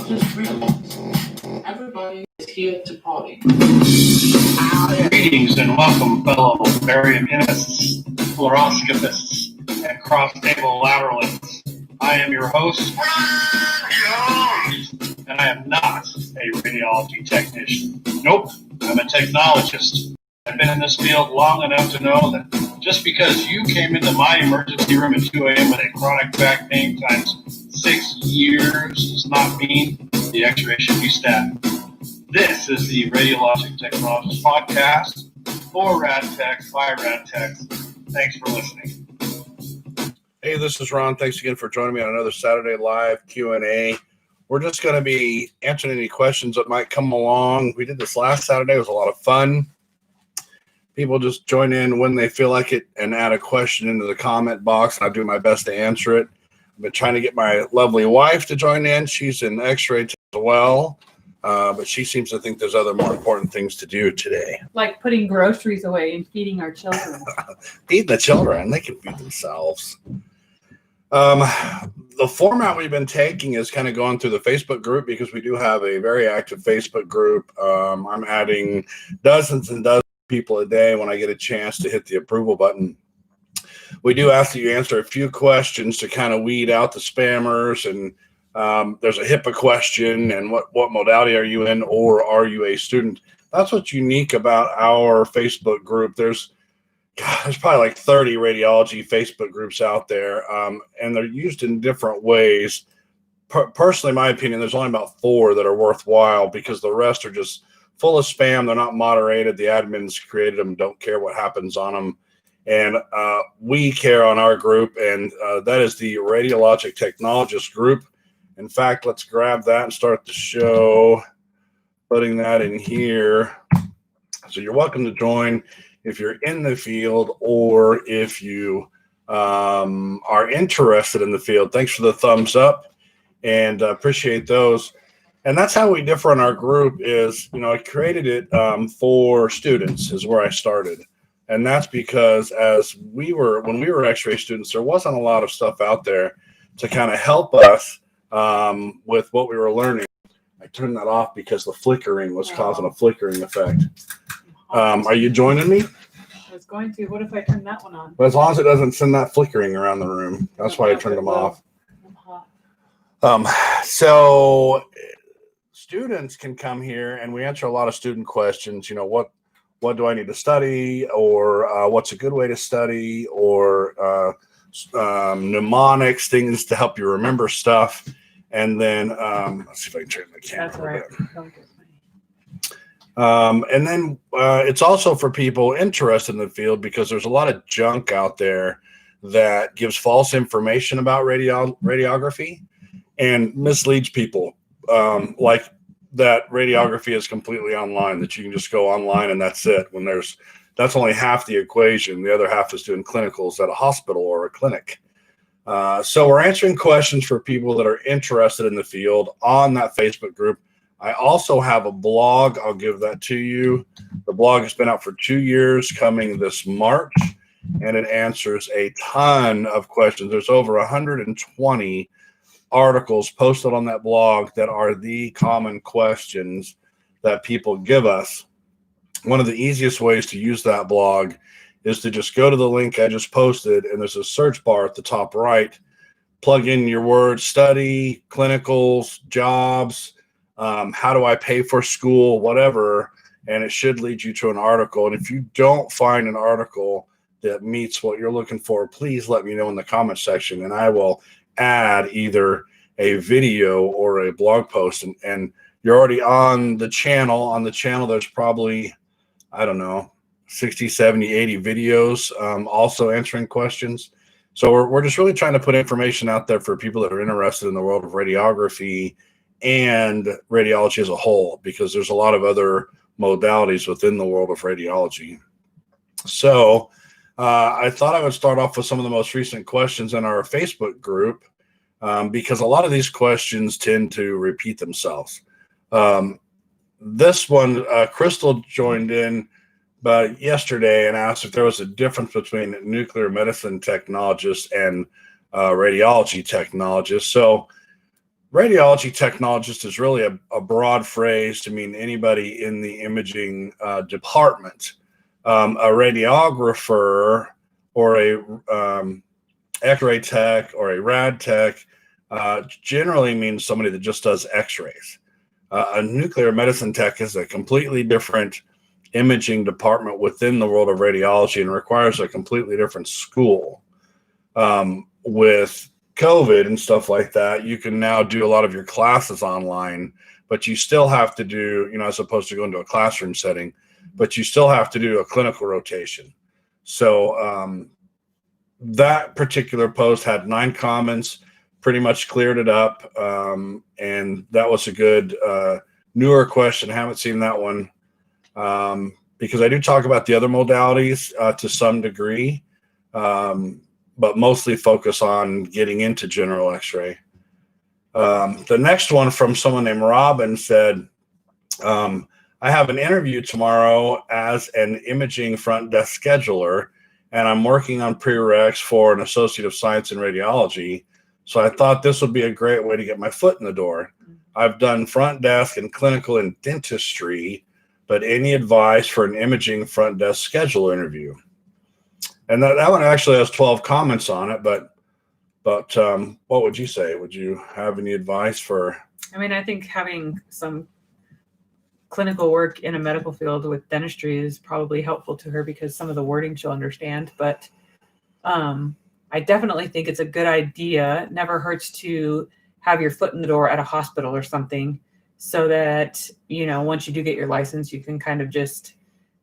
Just realize everybody is here to party. Greetings and welcome, fellow bariatrists, fluoroscopists, and cross-table lateralists. I am your host, and I am not a radiology technician. Nope, I'm a technologist. I've been in this field long enough to know that just because you came into my emergency room at 2 a.m. with a chronic back pain times 6 years does not mean the x-ray should be stabbed. This is the Radiology Technologist Podcast for Rad Techs by Rad Techs. Thanks for listening. Hey, this is Ron. Thanks again for joining me on another Saturday Live Q&A. We're just going to be answering any questions that might come along. We did this last Saturday. It was a lot of fun. People just join in when they feel like it and add a question into the comment box, and I do my best to answer it. I've been trying to get my lovely wife to join in. She's in x-ray as well, but she seems to think there's other more important things to do today. Like putting groceries away and feeding our children. Feed the children. They can feed themselves. The format we've been taking is kind of going through the Facebook group because we do have a very active Facebook group. I'm adding dozens and dozens of people a day when I get a chance to hit the approval button. We do ask that you answer a few questions to kind of weed out the spammers, and there's a HIPAA question and what modality are you in, or are you a student? That's what's unique about our Facebook group. There's probably like 30 radiology Facebook groups out there, and they're used in different ways. Personally, in my opinion, there's only about 4 that are worthwhile because the rest are just full of spam. They're not moderated. The admins created them, don't care what happens on them. And we care on our group, and that is the Radiologic Technologist group. In fact, let's grab that and start the show, putting that in here. So you're welcome to join if you're in the field or if you are interested in the field. Thanks for the thumbs up, and appreciate those. And that's how we differ in our group is, I created it for students is where I started. And that's because when we were x-ray students, there wasn't a lot of stuff out there to kind of help us with what we were learning. I turned that off because the flickering was causing a flickering effect. Are you joining me? I was going to. What if I turn that one on? But as long as it doesn't send that flickering around the room. That's why I turned them off. I'm hot. So students can come here and we answer a lot of student questions. What do I need to study, or what's a good way to study, or mnemonics, things to help you remember stuff. And then let's see if I can turn the camera. That's right. And then it's also for people interested in the field because there's a lot of junk out there that gives false information about radiography and misleads people. Like that radiography is completely online, that you can just go online and that's it. When that's only half the equation. The other half is doing clinicals at a hospital or a clinic. So we're answering questions for people that are interested in the field on that Facebook group. I also have a blog. I'll give that to you. The blog has been out for 2 years, coming this March, and it answers a ton of questions. There's over 120 articles posted on that blog that are the common questions that people give us. One of the easiest ways to use that blog is to just go to the link I just posted, and there's a search bar at the top right. Plug in your words: study, clinicals, jobs, how do I pay for school, whatever, and it should lead you to an article. And if you don't find an article that meets what you're looking for, please let me know in the comment section, and I will add either a video or a blog post. And you're already on the channel. On the channel, there's probably, 60, 70, 80 videos also answering questions. So we're just really trying to put information out there for people that are interested in the world of radiography and radiology as a whole, because there's a lot of other modalities within the world of radiology. So I thought I would start off with some of the most recent questions in our Facebook group, because a lot of these questions tend to repeat themselves. This one, Crystal joined in yesterday and asked if there was a difference between nuclear medicine technologists and radiology technologists. So radiology technologist is really a broad phrase to mean anybody in the imaging department. A radiographer or a X-ray tech or a rad tech generally means somebody that just does X-rays. A nuclear medicine tech is a completely different imaging department within the world of radiology and requires a completely different school. With COVID and stuff like that, you can now do a lot of your classes online, but you still have to do, as opposed to going to a classroom setting, but you still have to do a clinical rotation. So that particular post had 9 comments, pretty much cleared it up. And that was a good newer question. I haven't seen that one because I do talk about the other modalities to some degree, but mostly focus on getting into general X-ray. The next one from someone named Robin said, I have an interview tomorrow as an imaging front desk scheduler, and I'm working on prereqs for an Associate of Science in Radiology. So I thought this would be a great way to get my foot in the door. I've done front desk and clinical in dentistry, but any advice for an imaging front desk scheduler interview? And that one actually has 12 comments on it, but what would you say? Would you have any advice for? I mean, I think having some clinical work in a medical field with dentistry is probably helpful to her because some of the wording she'll understand. But I definitely think it's a good idea. It never hurts to have your foot in the door at a hospital or something so that, once you do get your license, you can kind of just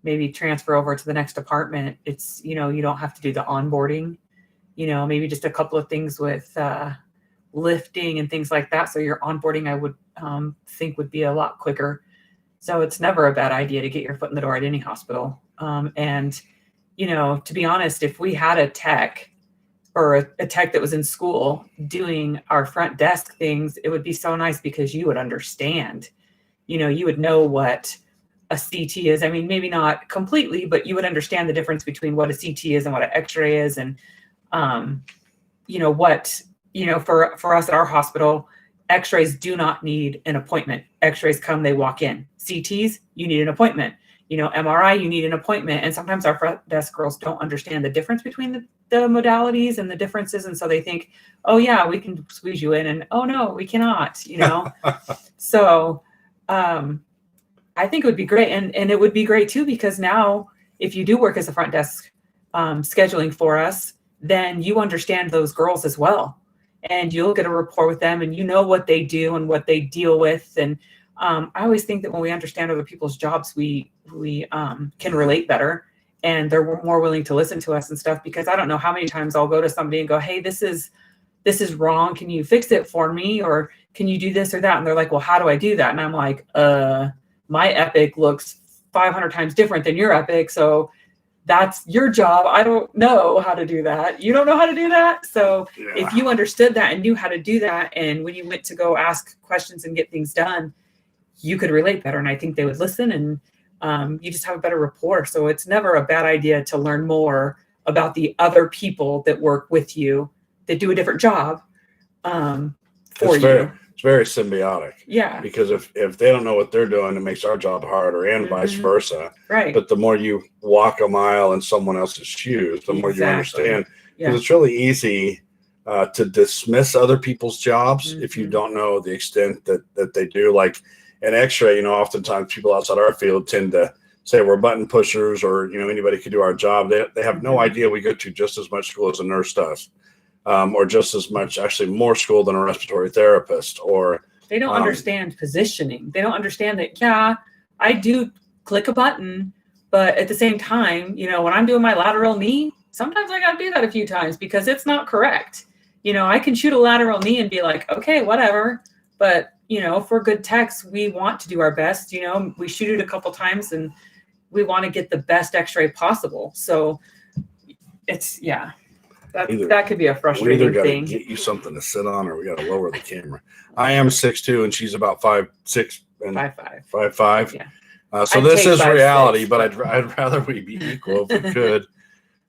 maybe transfer over to the next department. It's, you don't have to do the onboarding, maybe just a couple of things with lifting and things like that. So your onboarding, I would think would be a lot quicker. So it's never a bad idea to get your foot in the door at any hospital. And, to be honest, if we had a tech or a tech that was in school doing our front desk things, it would be so nice because you would understand, you would know what a CT is. I mean, maybe not completely, but you would understand the difference between what a CT is and what an X-ray is. And, for us at our hospital, X-rays do not need an appointment. X-rays come, they walk in. CTs, you need an appointment. MRI, you need an appointment. And sometimes our front desk girls don't understand the difference between the modalities and the differences. And so they think, oh yeah, we can squeeze you in. And oh no, we cannot, So I think it would be great. And it would be great too, because now if you do work as a front desk scheduling for us, then you understand those girls as well. And you'll get a rapport with them and what they do and what they deal with. And I always think that when we understand other people's jobs, we can relate better and they're more willing to listen to us and stuff, because I don't know how many times I'll go to somebody and go, hey, this is wrong. Can you fix it for me? Or can you do this or that? And they're like, well, how do I do that? And I'm like, my Epic looks 500 times different than your Epic. So that's your job. I don't know how to do that. You don't know how to do that. So if you understood that and knew how to do that, and when you went to go ask questions and get things done, you could relate better. And I think they would listen, and you just have a better rapport. So it's never a bad idea to learn more about the other people that work with you that do a different job for you. It's very symbiotic. Yeah. Because if they don't know what they're doing, it makes our job harder, and vice versa. Right. But the more you walk a mile in someone else's shoes, the more you understand. Because it's really easy to dismiss other people's jobs if you don't know the extent that they do. Like an X-ray, oftentimes people outside our field tend to say we're button pushers, or anybody could do our job. They have no idea we go to just as much school as a nurse does. Or just as much, actually more school than a respiratory therapist. Or they don't understand positioning. They don't understand that, yeah, I do click a button, but at the same time, when I'm doing my lateral knee, sometimes I got to do that a few times because it's not correct. I can shoot a lateral knee and be like, okay, whatever. But, if we're good techs, we want to do our best. We shoot it a couple times and we want to get the best X-ray possible. So it's, yeah. That could be a frustrating thing. We either got to get you something to sit on, or we got to lower the camera. I am 6'2", and she's about 5'6" and 5'5". Yeah. So this is reality, but I'd rather we be equal if we could.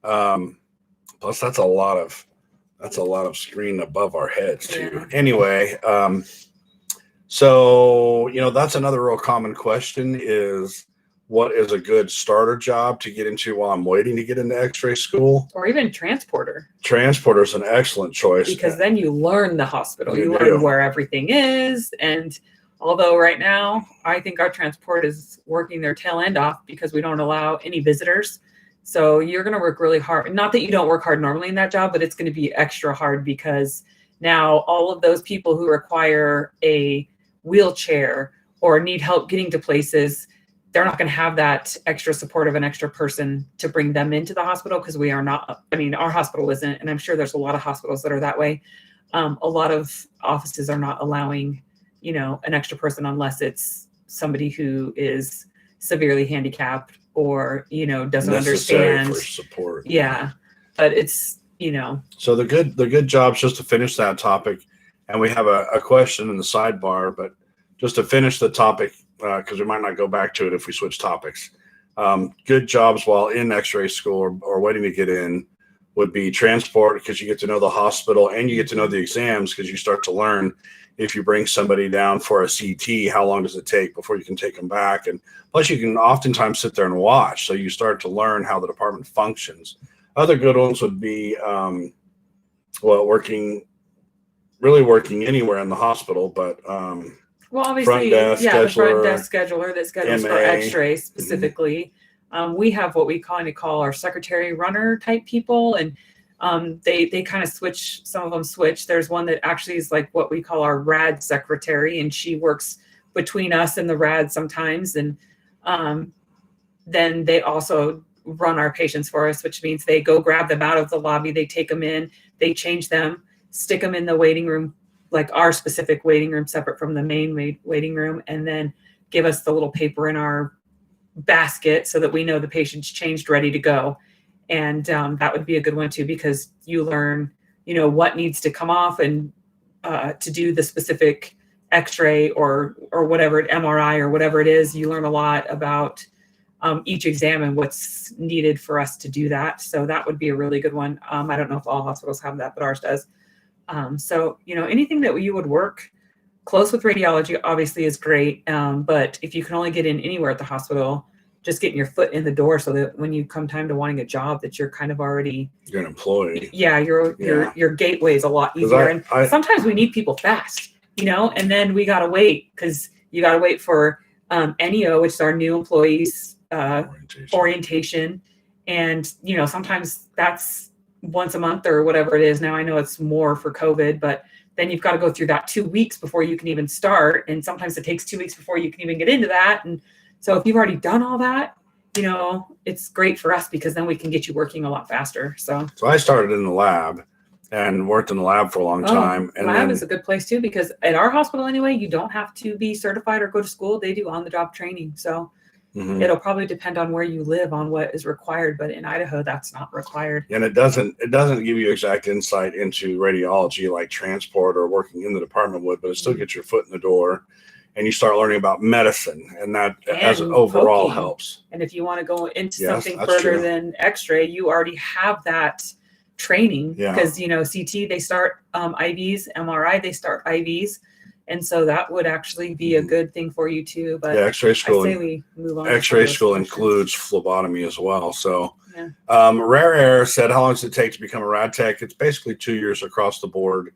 Plus, that's a lot of screen above our heads too. Yeah. Anyway, So, that's another real common question is what is a good starter job to get into while I'm waiting to get into x-ray school? Or even transporter. Transporter is an excellent choice. Because then you learn the hospital. You do. learn where everything is. And although right now, I think our transport is working their tail end off because we don't allow any visitors. So you're going to work really hard. Not that you don't work hard normally in that job, but it's going to be extra hard because now all of those people who require a wheelchair or need help getting to places, they're not going to have that extra support of an extra person to bring them into the hospital because we are not, our hospital isn't, and I'm sure there's a lot of hospitals that are that way. A lot of offices are not allowing, an extra person unless it's somebody who is severely handicapped or, doesn't necessary understand. For support. Yeah. But it's, So the good jobs, just to finish that topic, and we have a question in the sidebar, but just to finish the topic, because we might not go back to it if we switch topics. Good jobs while in x-ray school or waiting to get in would be transport, because you get to know the hospital and you get to know the exams, because you start to learn if you bring somebody down for a CT, how long does it take before you can take them back? And plus you can oftentimes sit there and watch. So you start to learn how the department functions. Other good ones would be, working anywhere in the hospital, but well, obviously, front desk, the front scheduler, desk scheduler that schedules for MA. x-rays specifically. We have what we kind of call our secretary runner type people, and they kind of switch. Some of them switch. There's one that actually is like what we call our rad secretary, and she works between us and the rad sometimes. And then they also run our patients for us, which means they go grab them out of the lobby, they take them in, they change them, stick them in the waiting room, like our specific waiting room separate from the main waiting room, and then give us the little paper in our basket so that we know the patient's changed, ready to go. And that would be a good one too, because you learn, what needs to come off and to do the specific x-ray or whatever, MRI or whatever it is. You learn a lot about each exam and what's needed for us to do that. So that would be a really good one. I don't know if all hospitals have that, but ours does. So, anything that you would work close with radiology obviously is great. But if you can only get in anywhere at the hospital, just getting your foot in the door so that when you come time to wanting a job that you're kind of already, you're an employee. Yeah, your gateway is a lot easier. And sometimes we need people fast, and then we got to wait because you got to wait for NEO, which is our new employees orientation. And, sometimes that's once a month or whatever it is. Now I know it's more for COVID, but then you've got to go through that 2 weeks before you can even start. And sometimes it takes 2 weeks before you can even get into that. And so if you've already done all that, it's great for us because then we can get you working a lot faster. So I started in the lab and worked in the lab for a long time. And lab is a good place too, because at our hospital anyway, you don't have to be certified or go to school. They do on-the-job training. So it'll probably depend on where you live on what is required, but in Idaho, that's not required. And it doesn't give you exact insight into radiology like transport or working in the department would, but it still gets your foot in the door and you start learning about medicine, and that as overall helps. And if you want to go into something further than x-ray, you already have that training because, CT, they start IVs, MRI, they start IVs. And so that would actually be a good thing for you too. But X-ray school, I say we move on. X-ray school includes phlebotomy as well. So Rare Air said, how long does it take to become a rad tech? It's basically 2 years across the board.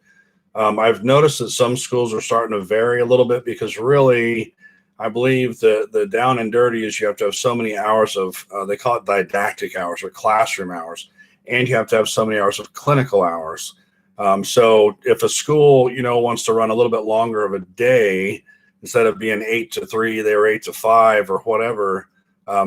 I've noticed that some schools are starting to vary a little bit because really, I believe the down and dirty is you have to have so many hours of, they call it didactic hours or classroom hours, and you have to have so many hours of clinical hours. So if a school, wants to run a little bit longer of a day, instead of being 8 to 3, they were 8 to 5 or whatever,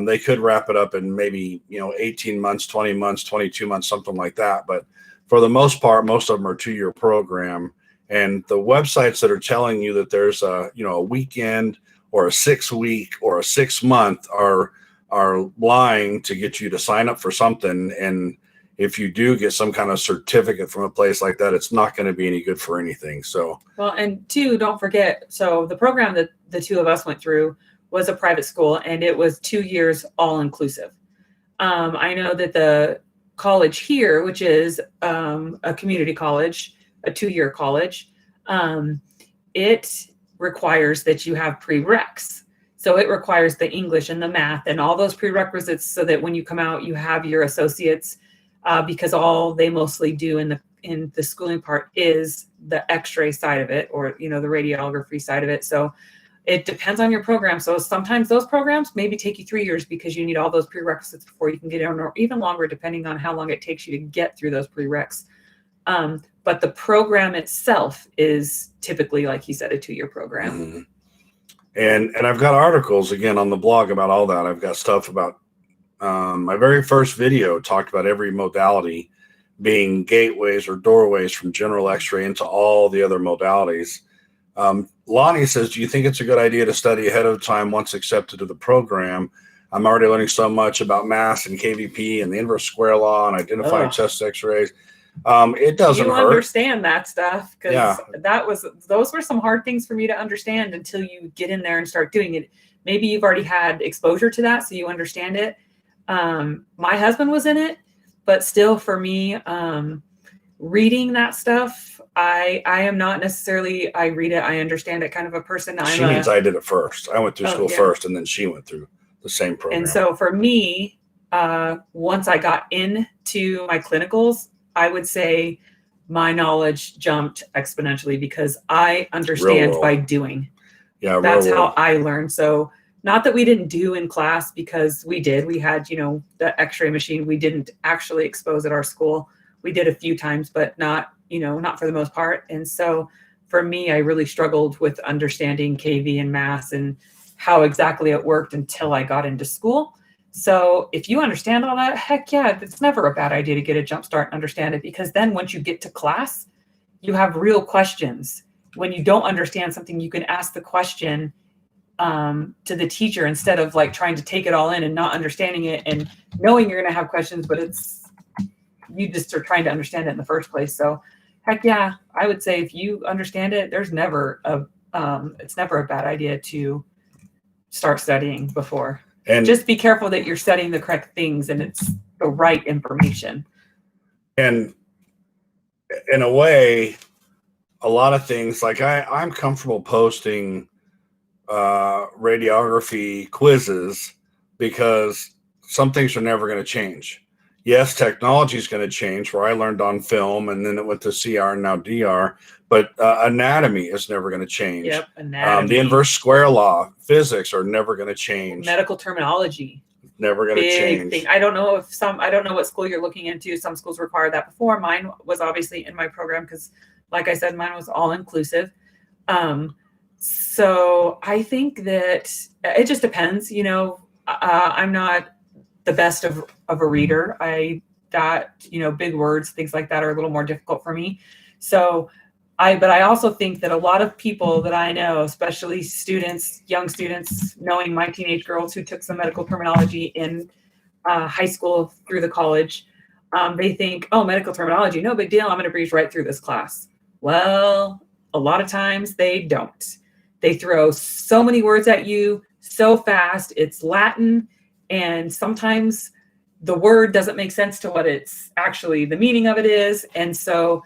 they could wrap it up in maybe, 18 months, 20 months, 22 months, something like that. But for the most part, most of them are 2-year program. And the websites that are telling you that there's a weekend or a 6-week or a 6-month are lying to get you to sign up for something. And if you do get some kind of certificate from a place like that, it's not going to be any good for anything. So, well, and two, don't forget. So the program that the two of us went through was a private school, and it was 2 years all inclusive. I know that the college here, which is a community college, a 2-year college, it requires that you have prereqs. So it requires the English and the math and all those prerequisites so that when you come out, you have your associates, because all they mostly do in the schooling part is the x-ray side of it, or, you know, the radiography side of it. So it depends on your program. So sometimes those programs maybe take you 3 years because you need all those prerequisites before you can get in, or even longer, depending on how long it takes you to get through those prereqs. But the program itself is typically, like you said, a 2-year program. Mm-hmm. And I've got articles again on the blog about all that. I've got stuff about my very first video talked about every modality being gateways or doorways from general x-ray into all the other modalities. Lonnie says, do you think it's a good idea to study ahead of time once accepted to the program? I'm already learning so much about mass and KVP and the inverse square law and identifying chest x-rays. It doesn't hurt. You understand that stuff, because those were some hard things for me to understand until you get in there and start doing it. Maybe you've already had exposure to that, so you understand it. My husband was in it, but still for me, reading that stuff, I am not necessarily, I read it, I understand it kind of a person. She means I did it first. I went through school first, and then she went through the same program. And so for me, once I got into my clinicals, I would say my knowledge jumped exponentially because I understand by doing. Yeah, that's how I learned. So not that we didn't do in class, because we did. We had, you know, the x-ray machine. We didn't actually expose at our school. We did a few times, but not, you know, not for the most part. And so for me, I really struggled with understanding KV and mass and how exactly it worked until I got into school. So if you understand all that, heck yeah, it's never a bad idea to get a jump start and understand it, because then once you get to class, you have real questions. When you don't understand something, you can ask the question to the teacher instead of like trying to take it all in and not understanding it and knowing you're going to have questions, but you just are trying to understand it in the first place. So heck yeah, I would say if you understand it, there's never it's never a bad idea to start studying before. And just be careful that you're studying the correct things and it's the right information. And in a way, a lot of things, like I'm comfortable posting radiography quizzes because some things are never going to change. Yes, technology is going to change, where I learned on film and then it went to CR and now DR, but anatomy is never going to change. Yep, anatomy. The inverse square law, physics are never going to change. Medical terminology. Never going to change. Thing. I don't know what school you're looking into. Some schools require that before. Mine was obviously in my program because, like I said, mine was all inclusive. So I think that it just depends. You know, I'm not the best of a reader. Big words, things like that are a little more difficult for me. So but I also think that a lot of people that I know, especially students, young students, knowing my teenage girls who took some medical terminology in high school through the college, they think, oh, medical terminology, no big deal. I'm going to breeze right through this class. Well, a lot of times they don't. They throw so many words at you so fast. It's Latin. And sometimes the word doesn't make sense to what it's actually the meaning of it is. And so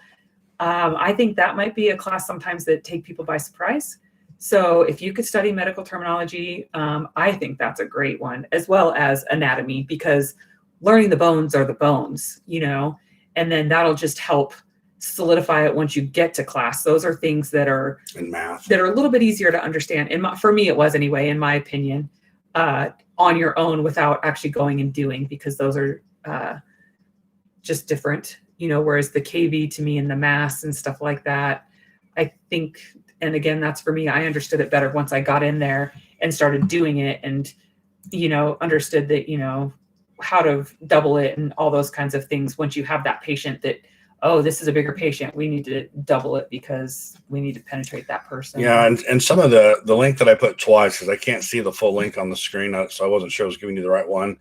I think that might be a class sometimes that take people by surprise. So if you could study medical terminology, I think that's a great one, as well as anatomy, because learning the bones are the bones, you know, and then that'll just help solidify it once you get to class. Those are things that are in math that are a little bit easier to understand. And for me, it was anyway, in my opinion, on your own without actually going and doing, because those are just different, you know, whereas the KV to me and the mass and stuff like that, I think, and again, that's for me, I understood it better once I got in there and started doing it and, you know, understood that, you know, how to double it and all those kinds of things. Once you have that patient that, oh, this is a bigger patient, we need to double it because we need to penetrate that person. Yeah, and some of the link that I put twice, because I can't see the full link on the screen, so I wasn't sure I was giving you the right one.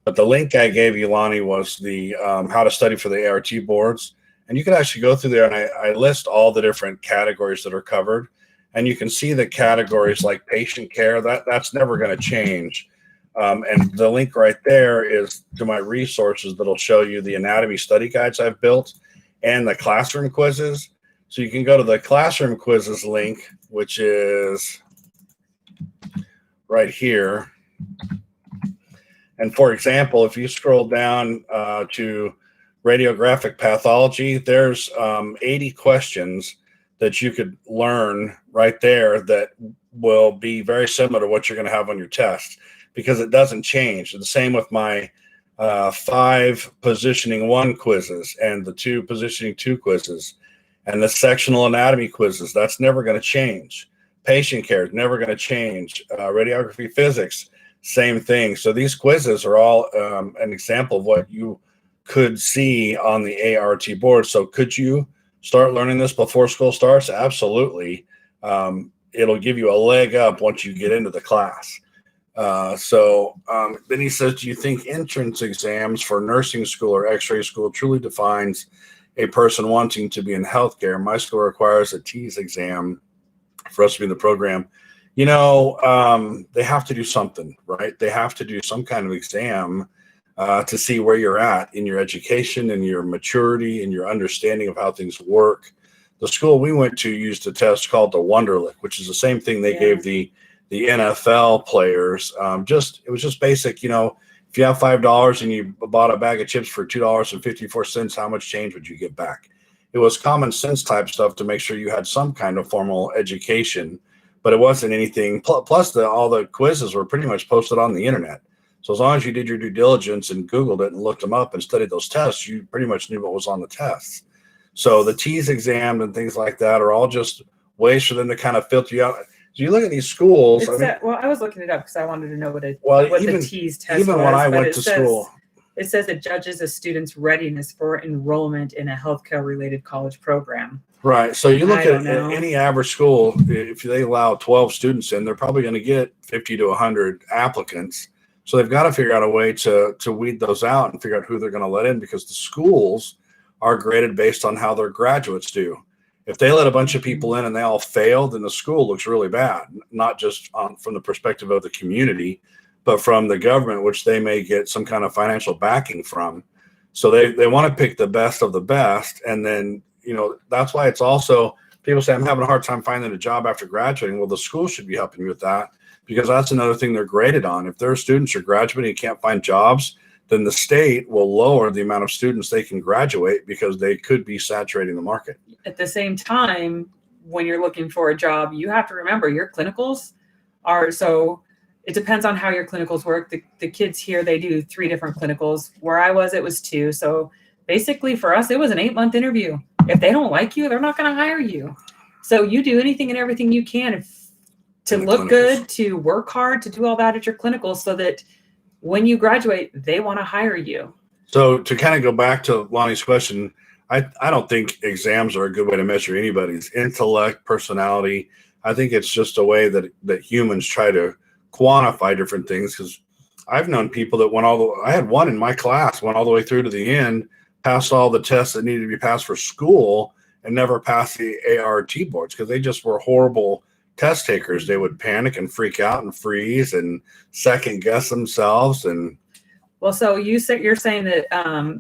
But the link I gave you, Lonnie, was the how to study for the ART boards. And you can actually go through there, and I list all the different categories that are covered. And you can see the categories like patient care, that's never going to change. And the link right there is to my resources that'll show you the anatomy study guides I've built and the classroom quizzes. So you can go to the classroom quizzes link, which is right here. And for example, if you scroll down to radiographic pathology, there's 80 questions that you could learn right there that will be very similar to what you're going to have on your test, because it doesn't change. The same with my 5 positioning 1 quizzes and the 2 positioning 2 quizzes and the sectional anatomy quizzes. That's never going to change. Patient care is never going to change. Radiography physics, same thing. So these quizzes are all an example of what you could see on the ART board. So could you start learning this before school starts? Absolutely. It'll give you a leg up once you get into the class. Then he says, do you think entrance exams for nursing school or x-ray school truly defines a person wanting to be in healthcare? My school requires a TEAS exam for us to be in the program. You know, they have to do something, right? They have to do some kind of exam to see where you're at in your education and your maturity and your understanding of how things work. The school we went to used a test called the Wonderlic, which is the same thing they gave the NFL players. It was just basic, you know, if you have $5 and you bought a bag of chips for $2.54, how much change would you get back? It was common sense type stuff to make sure you had some kind of formal education, but it wasn't anything. Plus, all the quizzes were pretty much posted on the internet. So as long as you did your due diligence and Googled it and looked them up and studied those tests, you pretty much knew what was on the tests. So the TEAS exam and things like that are all just ways for them to kind of filter you out. So you look at these schools. Well, I was looking it up because I wanted to know what the TEAS test was. Even when I went to school. It says it judges a student's readiness for enrollment in a healthcare-related college program. Right. So you look at any average school, if they allow 12 students in, they're probably going to get 50 to 100 applicants. So they've got to figure out a way to weed those out and figure out who they're going to let in, because the schools are graded based on how their graduates do. If they let a bunch of people in and they all fail, then the school looks really bad, not just from the perspective of the community, but from the government, which they may get some kind of financial backing from. So they want to pick the best of the best. And then, you know, that's why it's also, people say, I'm having a hard time finding a job after graduating. Well, the school should be helping you with that, because that's another thing they're graded on. If their students are graduating and can't find jobs, then the state will lower the amount of students they can graduate, because they could be saturating the market. At the same time, when you're looking for a job, you have to remember your clinicals are, so it depends on how your clinicals work. The kids here, they do 3 different clinicals. Where I was, it was 2. So basically for us, it was an 8-month interview. If they don't like you, they're not going to hire you. So you do anything and everything you can to look good, to work hard, to do all that at your clinicals, so that when you graduate, they want to hire you. So to kind of go back to Lonnie's question, I don't think exams are a good way to measure anybody's intellect, personality. I think it's just a way that humans try to quantify different things, because I've known people that I had one in my class, went all the way through to the end, passed all the tests that needed to be passed for school, and never passed the ART boards because they just were horrible test takers. They would panic and freak out and freeze and second guess themselves. And well, so you're saying that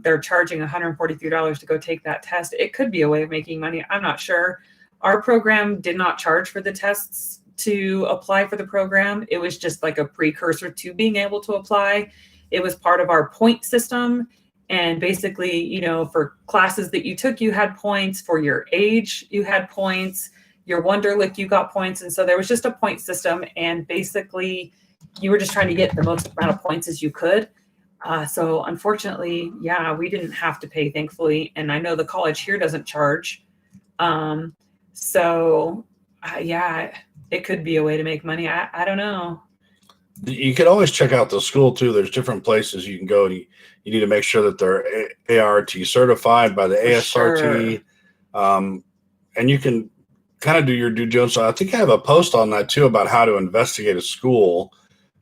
they're charging $143 to go take that test. It could be a way of making money. I'm not sure. Our program did not charge for the tests to apply for the program. It was just like a precursor to being able to apply. It was part of our point system. And basically, you know, for classes that you took, you had points. For your age, you had points. Your Wonderlic, you got points. And so there was just a point system. And basically, you were just trying to get the most amount of points as you could. So unfortunately, yeah, we didn't have to pay, thankfully. And I know the college here doesn't charge. Yeah, it could be a way to make money. I don't know. You could always check out the school too. There's different places you can go. You need to make sure that they're ART certified by the ASRT. Sure. And you can kind of do your due diligence. I think I have a post on that too about how to investigate a school.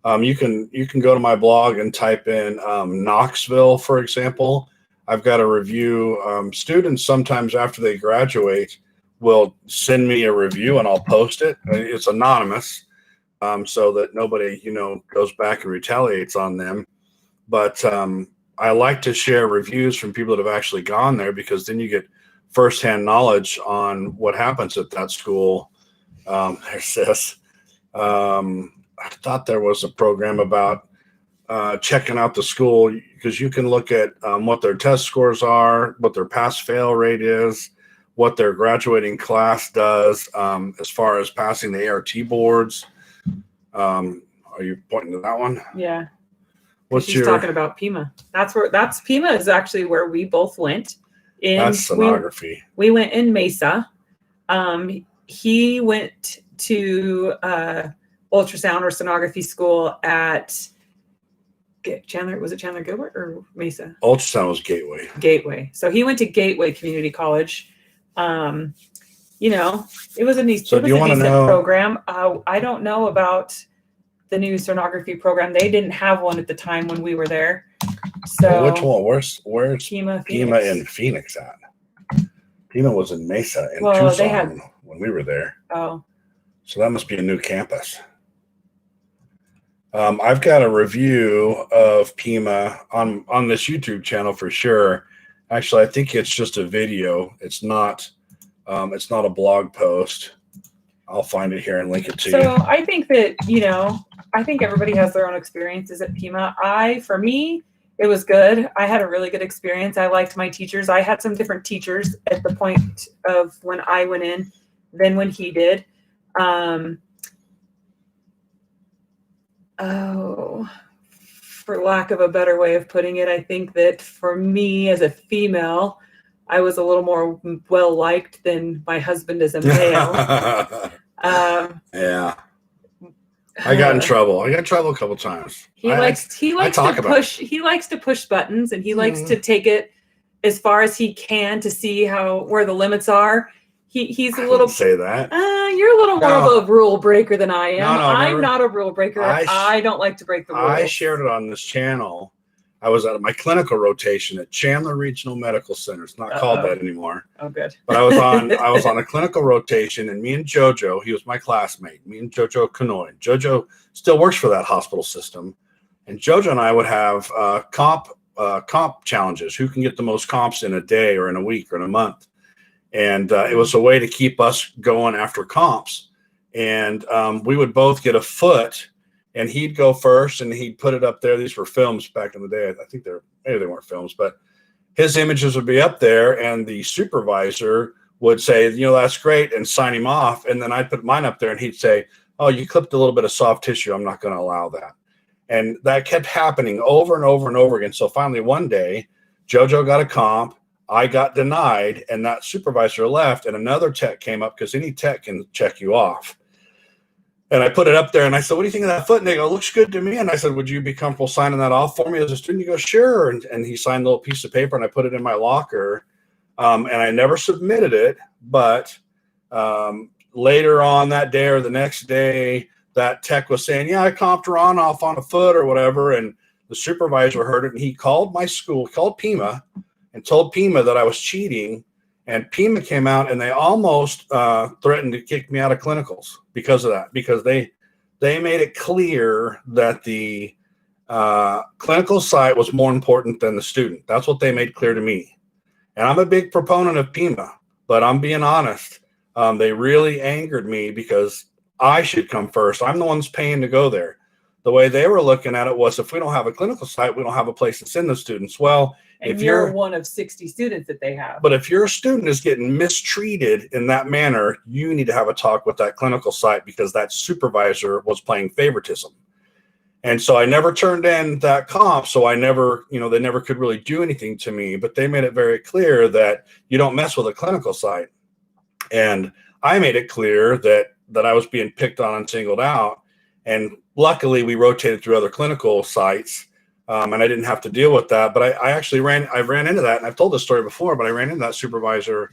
You can go to my blog and type in Knoxville, for example. I've got a review. Students sometimes after they graduate will send me a review and I'll post it. It's anonymous, so that nobody, goes back and retaliates on them. But I like to share reviews from people that have actually gone there, because then you get firsthand knowledge on what happens at that school. There's this. I thought there was a program about checking out the school, because you can look at what their test scores are, what their pass-fail rate is, what their graduating class does as far as passing the ART boards. Are you pointing to that one? Yeah. What's She's talking about Pima. That's Pima is actually where we both went. That's sonography. We went in Mesa. He went to ultrasound or sonography school at Chandler. Was it Chandler Gilbert or Mesa? Ultrasound was Gateway. Gateway. So he went to Gateway Community College. You know, it was a decent program. I don't know about the new sonography program. They didn't have one at the time when we were there. So which one? Where's Pima in Phoenix at? Pima was in Mesa and Tucson when we were there. Oh. So that must be a new campus. I've got a review of Pima on this YouTube channel for sure. Actually, I think it's just a video. It's not a blog post. I'll find it here and link it to you. So I think that, I think everybody has their own experiences at Pima. For me, it was good. I had a really good experience. I liked my teachers. I had some different teachers at the point of when I went in than when he did. For lack of a better way of putting it, I think that for me as a female, I was a little more well liked than my husband as a male. Yeah. I got in trouble. I got in trouble a couple times. He likes to push buttons, and he likes to take it as far as he can to see where the limits are. He's a little say that. You're a little more of a rule breaker than I am. I'm not a rule breaker. I don't like to break the rules. I shared it on this channel. I was at my clinical rotation at Chandler Regional Medical Center. It's not called that anymore. Oh, good. But I was on a clinical rotation, and me and JoJo, he was my classmate, me and JoJo Kanoy. JoJo still works for that hospital system. And JoJo and I would have comp challenges. Who can get the most comps in a day or in a week or in a month? And it was a way to keep us going after comps. And we would both get a foot, and he'd go first and he'd put it up there. These were films back in the day. I think maybe they weren't films, but his images would be up there, and the supervisor would say, that's great, and sign him off. And then I'd put mine up there, and he'd say, oh, you clipped a little bit of soft tissue. I'm not going to allow that. And that kept happening over and over and over again. So finally one day, JoJo got a comp. I got denied, and that supervisor left, and another tech came up, because any tech can check you off. And I put it up there, and I said, what do you think of that foot? And they go, looks good to me. And I said, would you be comfortable signing that off for me as a student? He goes, sure. And he signed a little piece of paper, and I put it in my locker. And I never submitted it. But later on that day or the next day, that tech was saying, yeah, I comped Ron off on a foot or whatever. And the supervisor heard it, and he called my school, called Pima, and told Pima that I was cheating. And Pima came out, and they almost threatened to kick me out of clinicals because of that, because they made it clear that the clinical site was more important than the student. That's what they made clear to me. And I'm a big proponent of Pima, but I'm being honest. They really angered me because I should come first. I'm the one that's paying to go there. The way they were looking at it was, if we don't have a clinical site, we don't have a place to send the students. Well, and if you're one of 60 students that they have. But if your student is getting mistreated in that manner, you need to have a talk with that clinical site, because that supervisor was playing favoritism. And so I never turned in that comp. So I never, they never could really do anything to me, but they made it very clear that you don't mess with a clinical site. And I made it clear that I was being picked on and singled out. And luckily we rotated through other clinical sites. And I didn't have to deal with that, but I actually ran into that, and I've told this story before, but I ran into that supervisor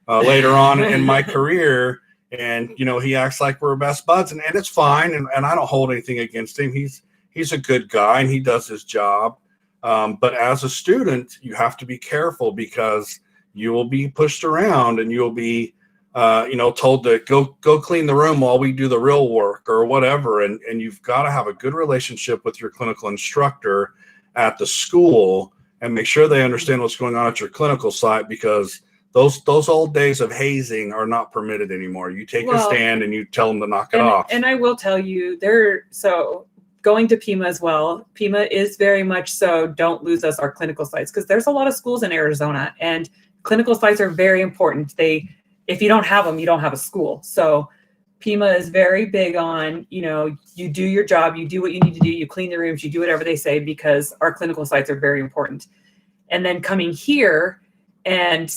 later on in my career, and he acts like we're best buds, and it's fine, and I don't hold anything against him. He's a good guy, and he does his job. But as a student, you have to be careful, because you will be pushed around, and you'll be told to go clean the room while we do the real work or whatever. And you've got to have a good relationship with your clinical instructor at the school and make sure they understand what's going on at your clinical site, because those old days of hazing are not permitted anymore. You take a stand and you tell them to knock it off. And I will tell you, so going to Pima as well, Pima is very much so, don't lose us our clinical sites, because there's a lot of schools in Arizona and clinical sites are very important. If you don't have them, you don't have a school. So Pima is very big on, you do your job, you do what you need to do, you clean the rooms, you do whatever they say, because our clinical sites are very important. And then coming here and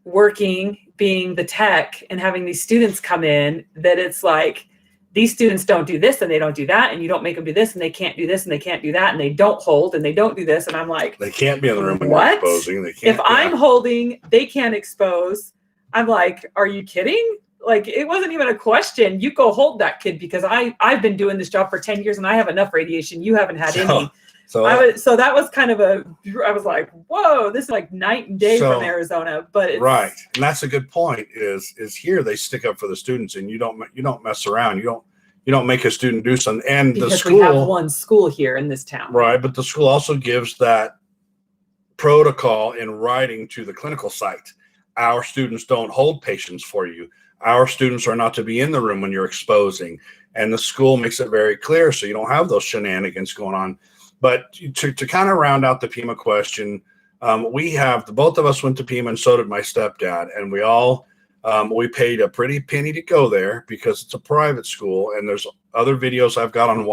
working, being the tech and having these students come in, that it's like, these students don't do this and they don't do that, and you don't make them do this and they can't do this and they can't do that, and they don't hold and they don't do this. And I'm like, they can't be in the room when what? you're exposing. They can't. If I'm holding, they can't expose. I'm like, are you kidding? Like, it wasn't even a question. You go hold that kid, because I've been doing this job for 10 years and I have enough radiation. You haven't had any. So that was kind of I was like, whoa, this is like night and day from Arizona. But it's, right, and that's a good point. Is here they stick up for the students, and you don't mess around. You don't make a student do something. And because the school, we have one school here in this town, right? But the school also gives that protocol in writing to the clinical site. Our students don't hold patients for you. Our students are not to be in the room when you're exposing, and the school makes it very clear, so you don't have those shenanigans going on. But to kind of round out the Pima question, both of us went to Pima, and so did my stepdad, and we all we paid a pretty penny to go there because it's a private school, and there's other videos I've got on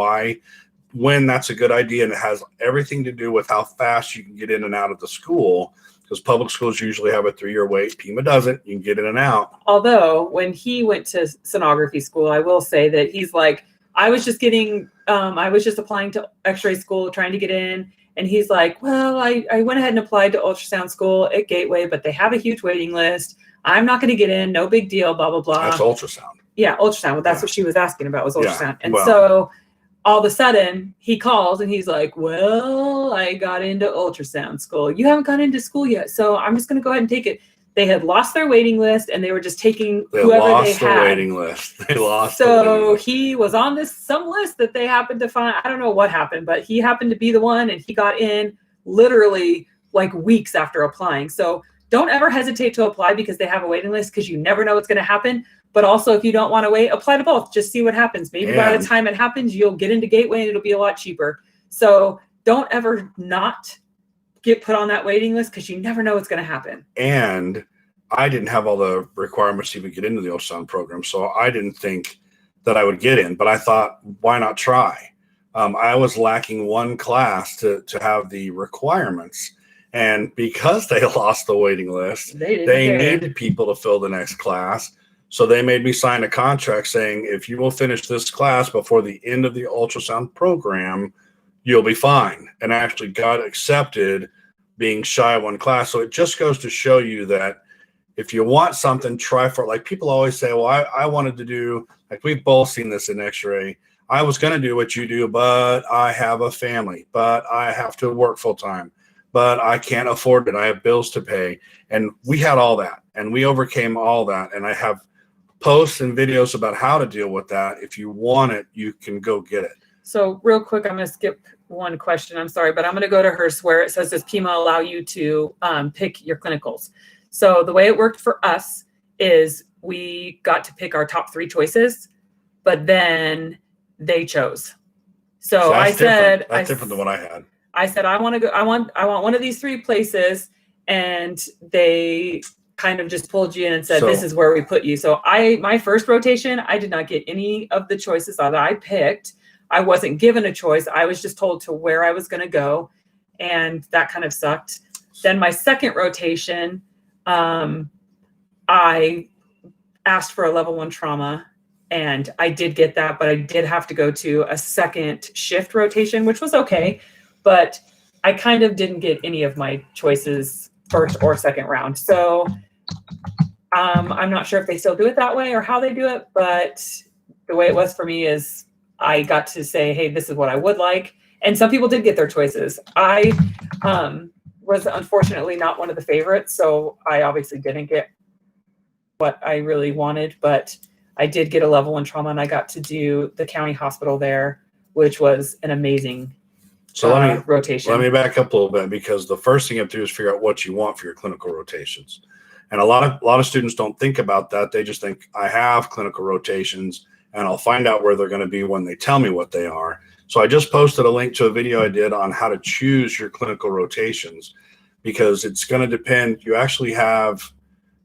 when that's a good idea, and it has everything to do with how fast you can get in and out of the school, because public schools usually have a 3-year wait. Pima doesn't. You can get in and out. Although when he went to sonography school, I will say that he's like, I was just applying to X-ray school, trying to get in. And he's like, well, I went ahead and applied to ultrasound school at Gateway, but they have a huge waiting list. I'm not going to get in. No big deal, blah, blah, blah. That's ultrasound. Yeah, ultrasound. Well, that's what she was asking about, was ultrasound. Yeah, and so all of a sudden he calls and he's like, well, I got into ultrasound school. You haven't gone into school yet, so I'm just going to go ahead and take it. They had lost their waiting list, and they were just taking whoever they had. Waiting list. They lost. So he was on some list that they happened to find. I don't know what happened, but he happened to be the one, and he got in literally like weeks after applying. So don't ever hesitate to apply because they have a waiting list, because you never know what's going to happen. But also, if you don't want to wait, apply to both. Just see what happens. Maybe by the time it happens, you'll get into Gateway and it'll be a lot cheaper. So don't ever not get put on that waiting list, because you never know what's going to happen. And I didn't have all the requirements to even get into the ultrasound program, so I didn't think that I would get in. But I thought, why not try? I was lacking one class to have the requirements, and because they lost the waiting list, they needed people to fill the next class. So they made me sign a contract saying, if you will finish this class before the end of the ultrasound program, you'll be fine. And I actually got accepted, being shy of one class. So it just goes to show you that if you want something, try for it. Like people always say, well, I wanted to do, like we've both seen this in X-ray. I was going to do what you do, but I have a family, but I have to work full time, but I can't afford it. I have bills to pay. And we had all that, and we overcame all that. And I have posts and videos about how to deal with that. If you want it, you can go get it. So real quick, I'm going to skip one question. I'm sorry, but I'm going to go to hers where it says, does Pima allow you to pick your clinicals? So the way it worked for us is we got to pick our top 3 choices, but then they chose. So I said, that's different than what I had. I said, I want one of these 3 places. And they kind of just pulled you in and said, this is where we put you. So my first rotation, I did not get any of the choices that I picked. I wasn't given a choice. I was just told to where I was going to go. And that kind of sucked. Then my second rotation, I asked for a level 1 trauma, and I did get that, but I did have to go to a second shift rotation, which was okay. But I kind of didn't get any of my choices first or second round. So I'm not sure if they still do it that way or how they do it, but the way it was for me is I got to say, hey, this is what I would like. And some people did get their choices. I was unfortunately not one of the favorites, so I obviously didn't get what I really wanted, but I did get a level 1 trauma, and I got to do the county hospital there, which was an amazing rotation. Let me back up a little bit, because the first thing you have to do is figure out what you want for your clinical rotations. And a lot of students don't think about that. They just think I have clinical rotations and I'll find out where they're going to be when they tell me what they are. So I just posted a link to a video I did on how to choose your clinical rotations, because it's going to depend. You actually have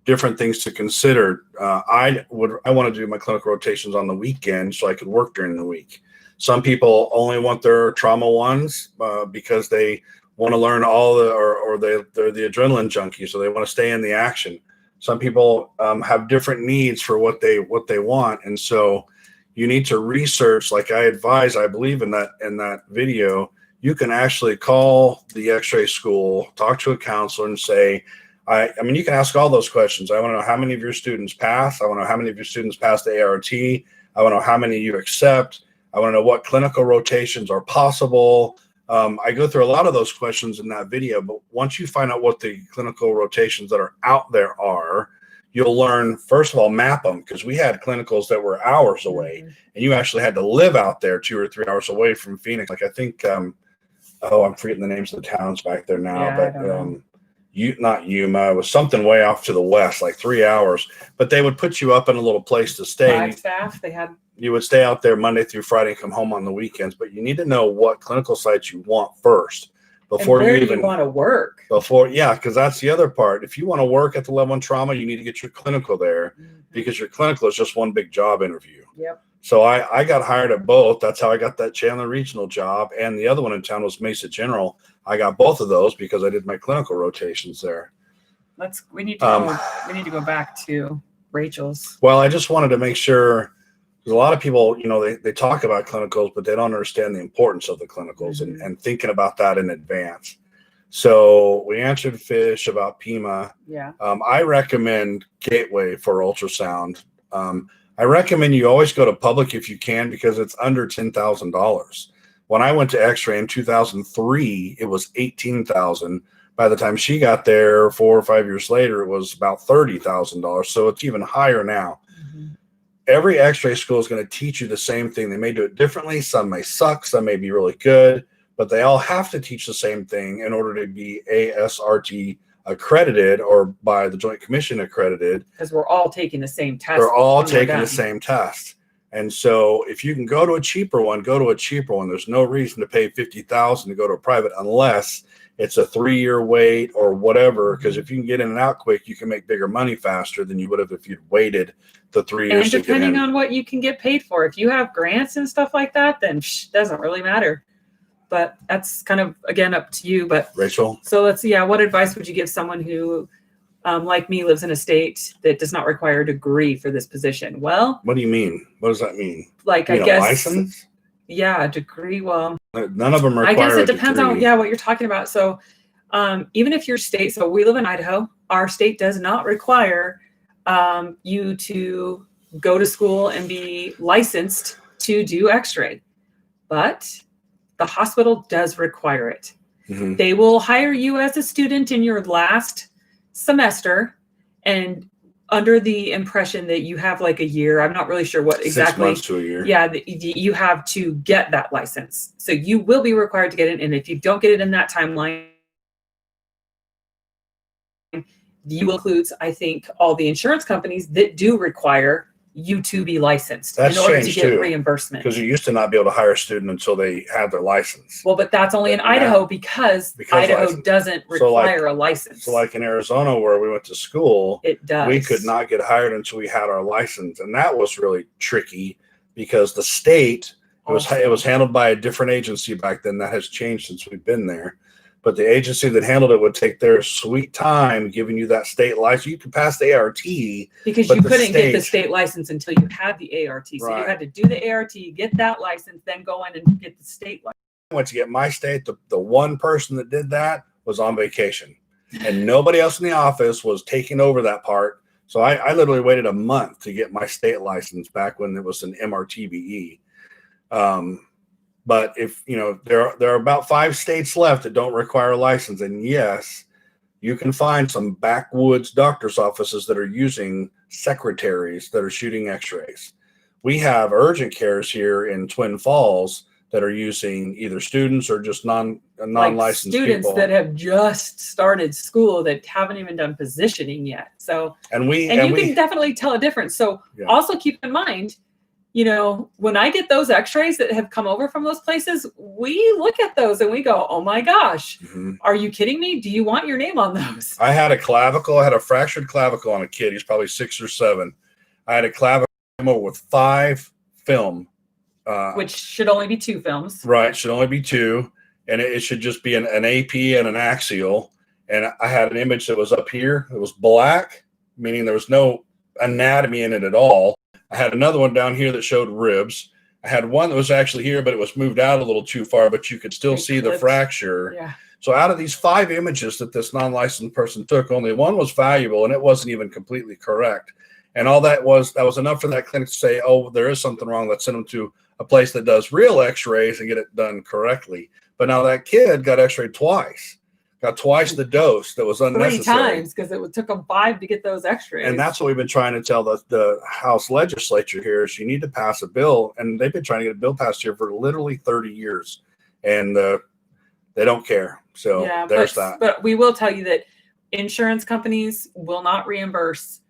different things to consider. I want to do my clinical rotations on the weekend so I could work during the week. Some people only want their trauma ones because they want to learn all the, or they're the adrenaline junkies, so they want to stay in the action. Some people have different needs for what they want, and so you need to research. Like I advise, I believe in that video, you can actually call the X-ray school, talk to a counselor, and say, I mean, you can ask all those questions. I want to know how many of your students pass. I want to know how many of your students pass the ART. I want to know how many you accept. I want to know what clinical rotations are possible. I go through a lot of those questions in that video, but once you find out what the clinical rotations that are out there are, you'll learn, first of all, map them, because we had clinicals that were hours away, and you actually had to live out there 2 or 3 hours away from Phoenix. Like I think, I'm forgetting the names of the towns back there now, Yeah, but not Yuma, it was something way off to the west, like 3 hours, but they would put you up in a little place to stay. Staff, they had. You would stay out there Monday through Friday and come home on the weekends, but you need to know what clinical sites you want first before and where you do you want to work. Because that's the other part. If you want to work at the level 1 trauma, you need to get your clinical there, because your clinical is just one big job interview. Yep. So I got hired at both. That's how I got that Chandler Regional job, and the other one in town was Mesa General. I got both of those because I did my clinical rotations there. We need to go back to Rachel's. Well, I just wanted to make sure, because a lot of people, they talk about clinicals, but they don't understand the importance of the clinicals and thinking about that in advance. So we answered Fish about Pima. Yeah. I recommend Gateway for ultrasound. I recommend you always go to public if you can, because it's under $10,000. When I went to X-ray in 2003, it was $18,000. By the time she got there 4 or 5 years later, it was about $30,000. So it's even higher now. Every X-ray school is going to teach you the same thing. They may do it differently. Some may suck. Some may be really good. But they all have to teach the same thing in order to be ASRT accredited, or by the Joint Commission accredited. Because we're all taking the same test. They're all taking the same test. And so if you can go to a cheaper one, go to a cheaper one. There's no reason to pay $50,000 to go to a private unless it's a 3-year wait or whatever. Because if you can get in and out quick, you can make bigger money faster than you would have if you'd waited the 3 years. And depending on what you can get paid for, if you have grants and stuff like that, then doesn't really matter. But that's kind of, again, up to you. But Rachel? So let's see. Yeah, what advice would you give someone who, like me, lives in a state that does not require a degree for this position? Well, what do you mean? What does that mean? Like, I guess. License? Yeah, a degree. Well, none of them require. I guess it depends on what you're talking about. So even if your state, so we live in Idaho, our state does not require you to go to school and be licensed to do X-ray, but the hospital does require it. They will hire you as a student in your last semester, and under the impression that you have like a year. I'm not really sure what exactly. 6 months to a year. Yeah, you have to get that license. So you will be required to get it. And if you don't get it in that timeline, you includes, I think, all the insurance companies that do require you to be licensed in order to get reimbursement. Because you used to not be able to hire a student until they had their license. Well, but that's only in Idaho because Idaho doesn't require a license. So like in Arizona where we went to school, it does. We could not get hired until we had our license. And that was really tricky because the state, it was handled by a different agency back then. That has changed since we've been there. But the agency that handled it would take their sweet time giving you that state license. You could pass the ART. Because you couldn't get the state license until you had the ART. So you had to do the ART, get that license, then go in and get the state license. I went to get my state. The one person that did that was on vacation. And nobody else in the office was taking over that part. So I literally waited a month to get my state license back when it was an MRTBE. But if, there are about 5 states left that don't require a license. And yes, you can find some backwoods doctor's offices that are using secretaries that are shooting x-rays. We have urgent cares here in Twin Falls that are using either students or just non-licensed students people that have just started school that haven't even done positioning yet. So, and you can definitely tell a difference. So also keep in mind, when I get those x-rays that have come over from those places, we look at those and we go, oh my gosh, are you kidding me? Do you want your name on those? I had a fractured clavicle on a kid. He's probably 6 or 7. I had a clavicle with 5 film. Which should only be 2 films. Right, should only be 2. And it should just be an AP and an axial. And I had an image that was up here. It was black, meaning there was no anatomy in it at all. I had another one down here that showed ribs. I had one that was actually here, but it was moved out a little too far, but you could still see the fracture. Yeah. So out of these 5 images that this non-licensed person took, only one was valuable, and it wasn't even completely correct. And all that was enough for that clinic to say, oh, there is something wrong. Let's send them to a place that does real x-rays and get it done correctly. But now that kid got x-rayed twice, got twice the dose that was unnecessary. 3 times, because it took them 5 to get those x-rays. And that's what we've been trying to tell the House legislature here is you need to pass a bill. And they've been trying to get a bill passed here for literally 30 years. And they don't care. So there's that. But we will tell you that insurance companies will not reimburse.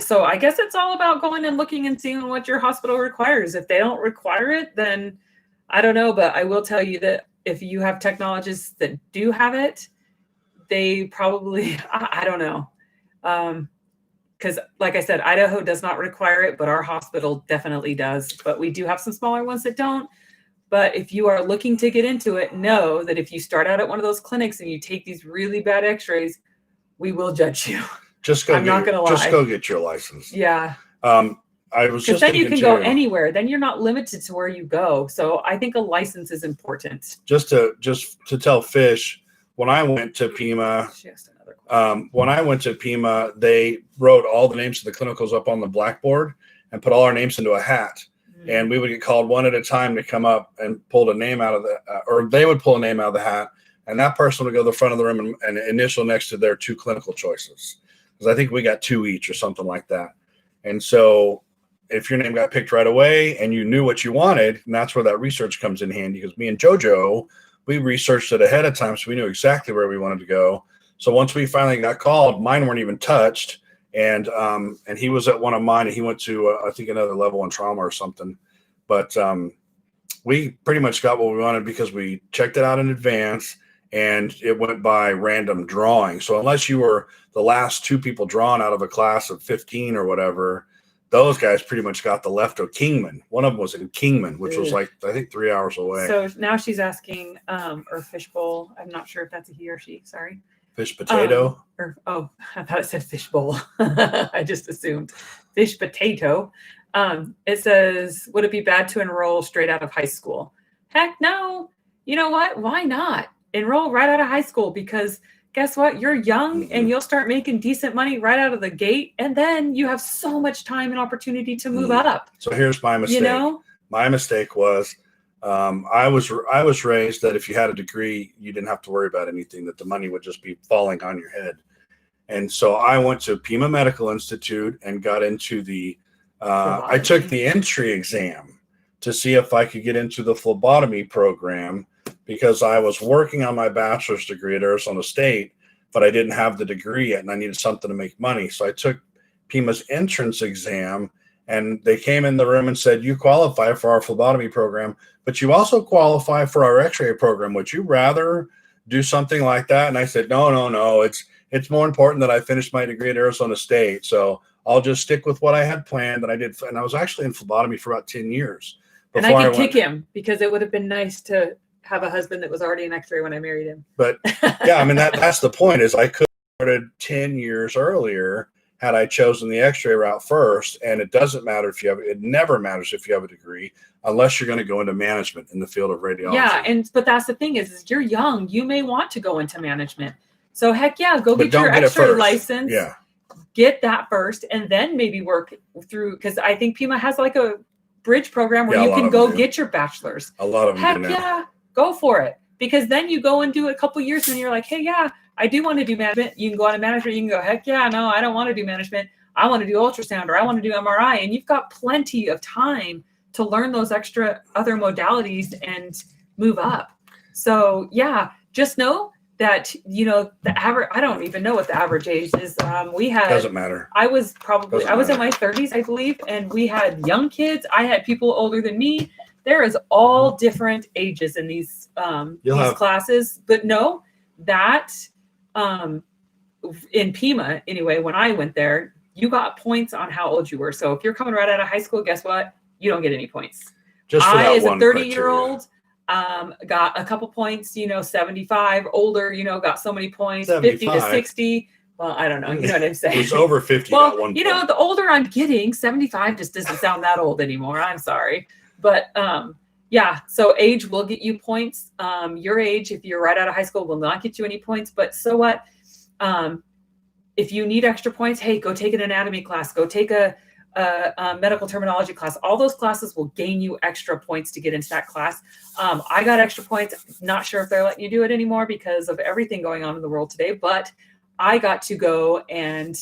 So I guess it's all about going and looking and seeing what your hospital requires. If they don't require it, then I don't know. But I will tell you that if you have technologists that do have it, they probably, I don't know. Because like I said, Idaho does not require it, but our hospital definitely does. But we do have some smaller ones that don't. But if you are looking to get into it, know that if you start out at one of those clinics and you take these really bad x-rays, we will judge you. I'm not going to lie. Just go get your license. Yeah. I was just then you can go anywhere. Then you're not limited to where you go. So I think a license is important. Just to tell Fish, when I went to Pima, they wrote all the names of the clinicals up on the blackboard and put all our names into a hat. Mm-hmm. And we would get called one at a time to come up and pull a name out of or they would pull a name out of the hat. And that person would go to the front of the room and initial next to their 2 clinical choices. Because I think we got 2 each or something like that. And so if your name got picked right away and you knew what you wanted, and that's where that research comes in handy, because me and JoJo, we researched it ahead of time, so we knew exactly where we wanted to go. So once we finally got called, mine weren't even touched, and he was at one of mine, and he went to I think another level in trauma or something. But we pretty much got what we wanted because we checked it out in advance, and it went by random drawing. So unless you were the last 2 people drawn out of a class of 15 or whatever, those guys pretty much got the left of Kingman. One of them was in Kingman, which was like, I think 3 hours away. So now she's asking, or fishbowl. I'm not sure if that's a he or she. Sorry. Fish potato. I thought it said fishbowl. I just assumed fish potato. It says, would it be bad to enroll straight out of high school? Heck no. You know what? Why not? Enroll right out of high school, because guess what? You're young and you'll start making decent money right out of the gate. And then you have so much time and opportunity to move up. So here's my mistake. My mistake was I was raised that if you had a degree, you didn't have to worry about anything, that the money would just be falling on your head. And so I went to Pima Medical Institute and got into the, I took the entry exam to see if I could get into the phlebotomy program, because I was working on my bachelor's degree at Arizona State, but I didn't have the degree yet and I needed something to make money. So I took Pima's entrance exam, and they came in the room and said, you qualify for our phlebotomy program, but you also qualify for our x-ray program. Would you rather do something like that? And I said, no. It's more important that I finished my degree at Arizona State. So I'll just stick with what I had planned. And I did. And I was actually in phlebotomy for about 10 years. And I could kick him, because it would have been nice to have a husband that was already an x-ray when I married him. But yeah, I mean, that's the point, is I could have started 10 years earlier had I chosen the x-ray route first. And it doesn't matter if it never matters if you have a degree, unless you're going to go into management in the field of radiology. Yeah. But that's the thing is you're young. You may want to go into management. So heck yeah, go get your x-ray license. Yeah. Get that first, and then maybe work through, because I think Pima has like a bridge program where you can go get your bachelor's. A lot of them do now. Yeah, go for it. Because then you go and do it a couple years and you're like, hey, yeah, I do want to do management. You can go on to management. You can go, heck yeah, no, I don't want to do management. I want to do ultrasound, or I want to do MRI. And you've got plenty of time to learn those extra other modalities and move up. So yeah, just know that, the average, I don't even know what the average age is. Doesn't matter. I was in Doesn't my 30s, I believe, and we had young kids. I had people older than me. There is all different ages in these classes, but know that in Pima, anyway, when I went there, you got points on how old you were. So if you're coming right out of high school, guess what? You don't get any points. Just for that as a one 30-year-old, got a couple points, 75, older, got so many points, 50 to 60. Well, I don't know. You know what I'm saying? It was over 50 well, at one point. the older I'm getting, 75 just doesn't sound that old anymore. I'm sorry. But yeah, so age will get you points. Your age, if you're right out of high school, will not get you any points. But so what? If you need extra points, hey, go take an anatomy class. Go take a medical terminology class. All those classes will gain you extra points to get into that class. I got extra points. Not sure if they're letting you do it anymore because of everything going on in the world today, but I got to go and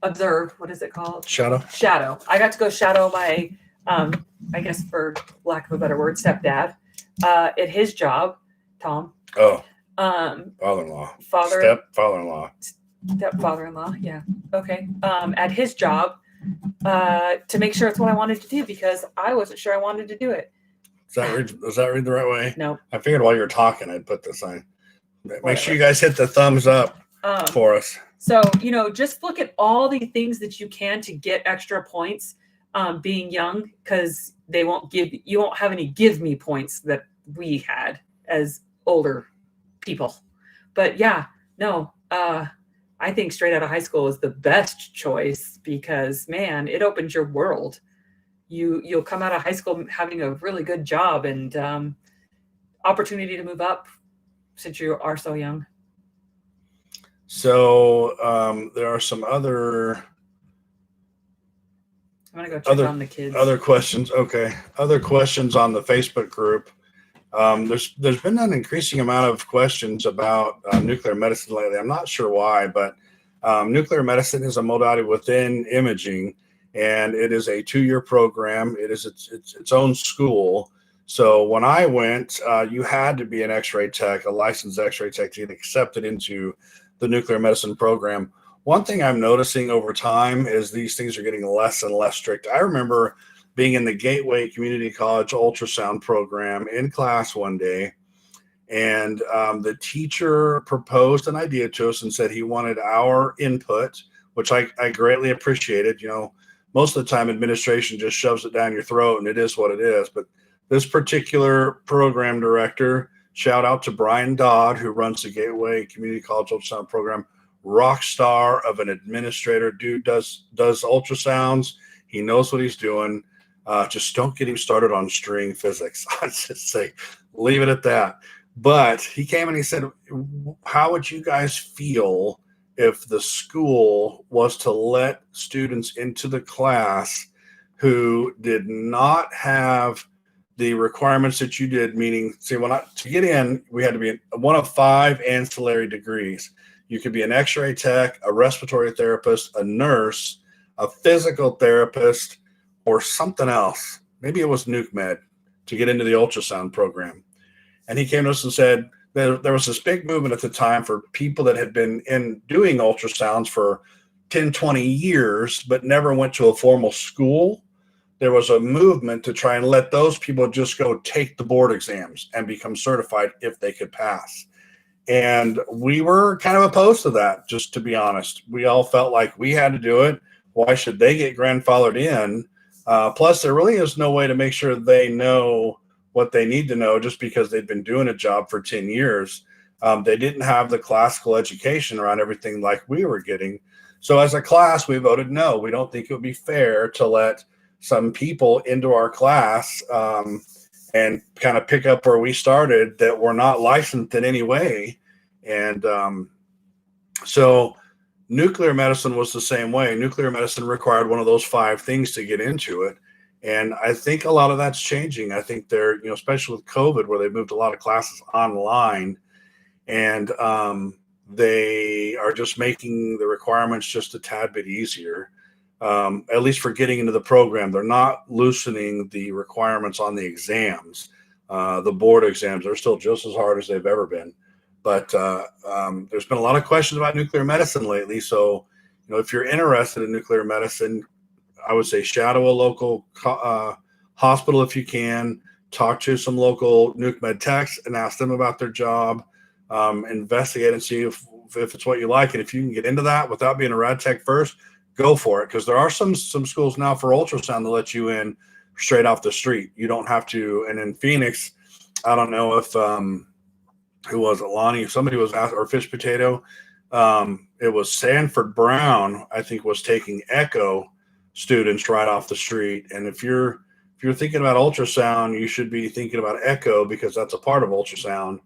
observe. What is it called? Shadow. I got to go shadow my, I guess for lack of a better word, stepdad at his job, Tom. Oh. Father-in-law. Stepfather-in-law. Yeah. Okay. At his job, to make sure it's what I wanted to do because I wasn't sure I wanted to do it. Does that read the right way? No. I figured while you were talking, I'd put this on. Make sure you guys hit the thumbs up for us. So, just look at all the things that you can to get extra points being young, because you won't have any give me points that we had as older people. But yeah, no, I think straight out of high school is the best choice because, man, it opens your world. You'll come out of high school having a really good job and opportunity to move up since you are so young. So there are some other. I'm gonna go check on the kids. Other questions. Okay. Other questions on the Facebook group. There's been an increasing amount of questions about nuclear medicine lately. I'm not sure why, but nuclear medicine is a modality within imaging, and it is a 2-year program. It is its own school. So when I went, you had to be an X-ray tech, a licensed X-ray tech, to get accepted into the nuclear medicine program. One thing I'm noticing over time is these things are getting less and less strict. I remember being in the Gateway Community College ultrasound program in class one day, and the teacher proposed an idea to us and said he wanted our input, which I greatly appreciated. Most of the time administration just shoves it down your throat and it is what it is. But this particular program director, shout out to Brian Dodd, who runs the Gateway Community College ultrasound program, rock star of an administrator, dude does ultrasounds. He knows what he's doing. Just don't get him started on string physics. I'd just say, leave it at that. But he came and he said, how would you guys feel if the school was to let students into the class who did not have the requirements that you did? Meaning, to get in, we had to be one of 5 ancillary degrees. You could be an X-ray tech, a respiratory therapist, a nurse, a physical therapist, or something else. Maybe it was nuke med to get into the ultrasound program. And he came to us and said there was this big movement at the time for people that had been doing ultrasounds for 10, 20 years, but never went to a formal school. There was a movement to try and let those people just go take the board exams and become certified if they could pass. And we were kind of opposed to that, just to be honest. We all felt like we had to do it. Why should they get grandfathered in? Plus, there really is no way to make sure they know what they need to know just because they've been doing a job for 10 years. They didn't have the classical education around everything like we were getting. So as a class, we voted no. We don't think it would be fair to let some people into our class and kind of pick up where we started that were not licensed in any way. And so nuclear medicine was the same way. Nuclear medicine required one of those 5 things to get into it. And I think a lot of that's changing. I think they're, especially with COVID, where they moved a lot of classes online, and they are just making the requirements just a tad bit easier. at least for getting into the program. They're not loosening the requirements on the exams. The board exams are still just as hard as they've ever been. But there's been a lot of questions about nuclear medicine lately. So, if you're interested in nuclear medicine, I would say shadow a local hospital if you can. Talk to some local nuke med techs and ask them about their job. Investigate and see if it's what you like. And if you can get into that without being a rad tech first, go for it. Because there are some schools now for ultrasound that let you in straight off the street. You don't have to. And in Phoenix, I don't know if who was it, Lonnie? Somebody was asked, or Fish Potato. It was Sanford Brown, I think, was taking echo students right off the street. And if you're thinking about ultrasound, you should be thinking about echo, because that's a part of ultrasound,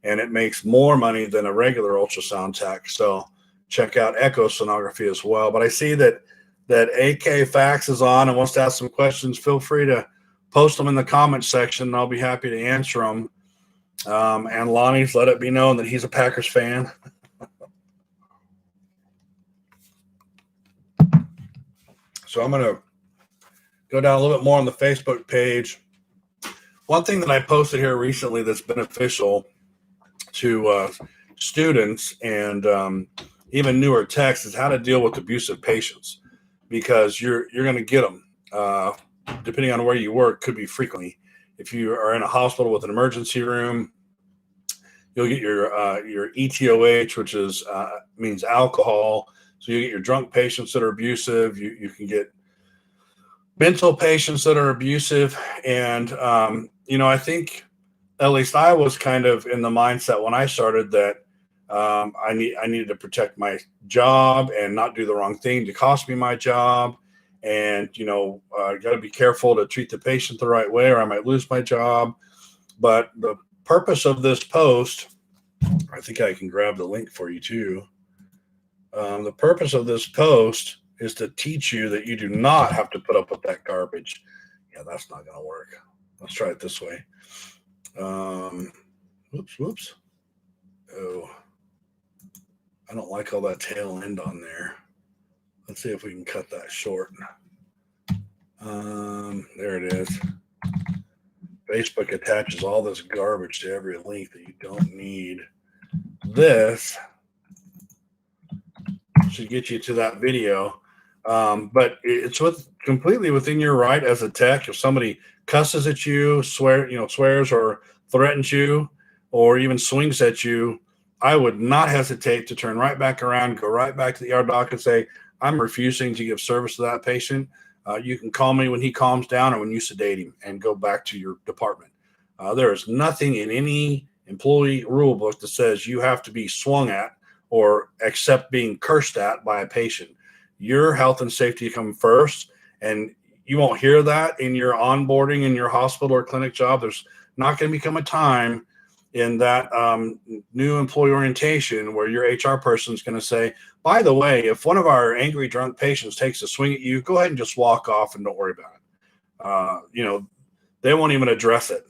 and it makes more money than a regular ultrasound tech. So check out echo sonography as well. But I see that AK Fax is on and wants to ask some questions. Feel free to post them in the comments section, and I'll be happy to answer them. And Lonnie's let it be known that he's a Packers fan. So I'm going to go down a little bit more on the Facebook page. One thing that I posted here recently that's beneficial to students and even newer techs is how to deal with abusive patients, because you're going to get them, depending on where you work, could be frequently. If you are in a hospital with an emergency room, you'll get your ETOH, which is means alcohol. So you get your drunk patients that are abusive. You can get mental patients that are abusive. And, I think at least I was kind of in the mindset when I started that I needed to protect my job and not do the wrong thing to cost me my job. And, got to be careful to treat the patient the right way, or I might lose my job. But the purpose of this post, I think I can grab the link for you too. The purpose of this post is to teach you that you do not have to put up with that garbage. Yeah, that's not going to work. Let's try it this way. Whoops. Oh, I don't like all that tail end on there. Let's see if we can cut that short. There it is. Facebook attaches all this garbage to every link that you don't need. This should get you to that video. But it's completely within your right as a tech. If somebody cusses at you, swears or threatens you, or even swings at you, I would not hesitate to turn right back around, go right back to the ER doc and say, I'm refusing to give service to that patient. You can call me when he calms down or when you sedate him, and go back to your department. There is nothing in any employee rule book that says you have to be swung at or accept being cursed at by a patient. Your health and safety come first, and you won't hear that in your onboarding in your hospital or clinic job. There's not going to become a time in that new employee orientation where your HR person is going to say, by the way, if one of our angry drunk patients takes a swing at you, go ahead and just walk off and don't worry about it. They won't even address it.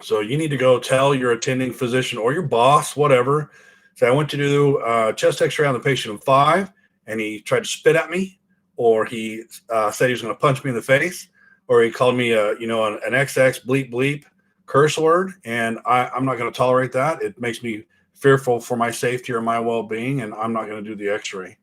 So you need to go tell your attending physician or your boss, whatever, say, I went to do a chest x-ray on the patient in 5, and he tried to spit at me, or he said he was going to punch me in the face, or he called me an XX bleep bleep curse word, and I'm not going to tolerate that. It makes me fearful for my safety or my well-being, and I'm not going to do the x-ray.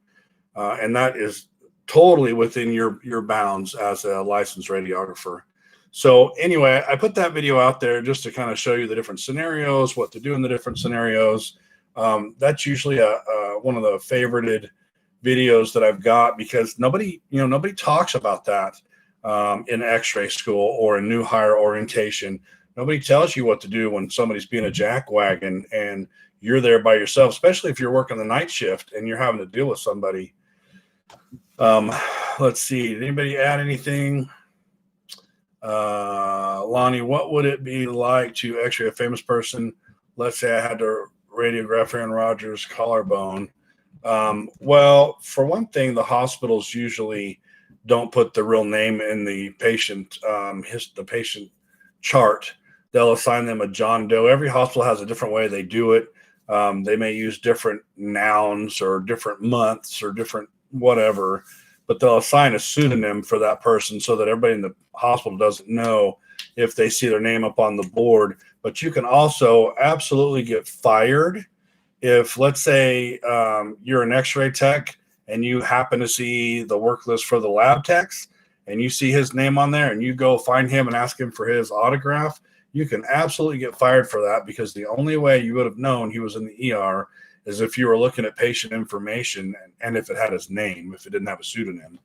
And that is totally within your bounds as a licensed radiographer. So anyway, I put that video out there just to kind of show you the different scenarios, what to do in the different scenarios. That's usually one of the favorited videos that I've got, because nobody talks about that in x-ray school or in new hire orientation. Nobody tells you what to do when somebody's being a jackwagon and you're there by yourself, especially if you're working the night shift and you're having to deal with somebody. Let's see. Did anybody add anything? Lonnie, what would it be like to x-ray a famous person? Let's say I had to radiograph Aaron Rodgers' collarbone. Well, for one thing, the hospitals usually don't put the real name in the patient, the patient chart. They'll assign them a John Doe. Every hospital has a different way they do it. They may use different nouns or different months or different whatever. but they'll assign a pseudonym for that person so that everybody in the hospital doesn't know if they see their name up on the board. But you can also absolutely get fired if, let's say, you're an x-ray tech and you happen to see the work list for the lab techs and you see his name on there and you go find him and ask him for his autograph, you can absolutely get fired for that, because the only way you would have known he was in the ER is if you were looking at patient information and if it had his name, if it didn't have a pseudonym.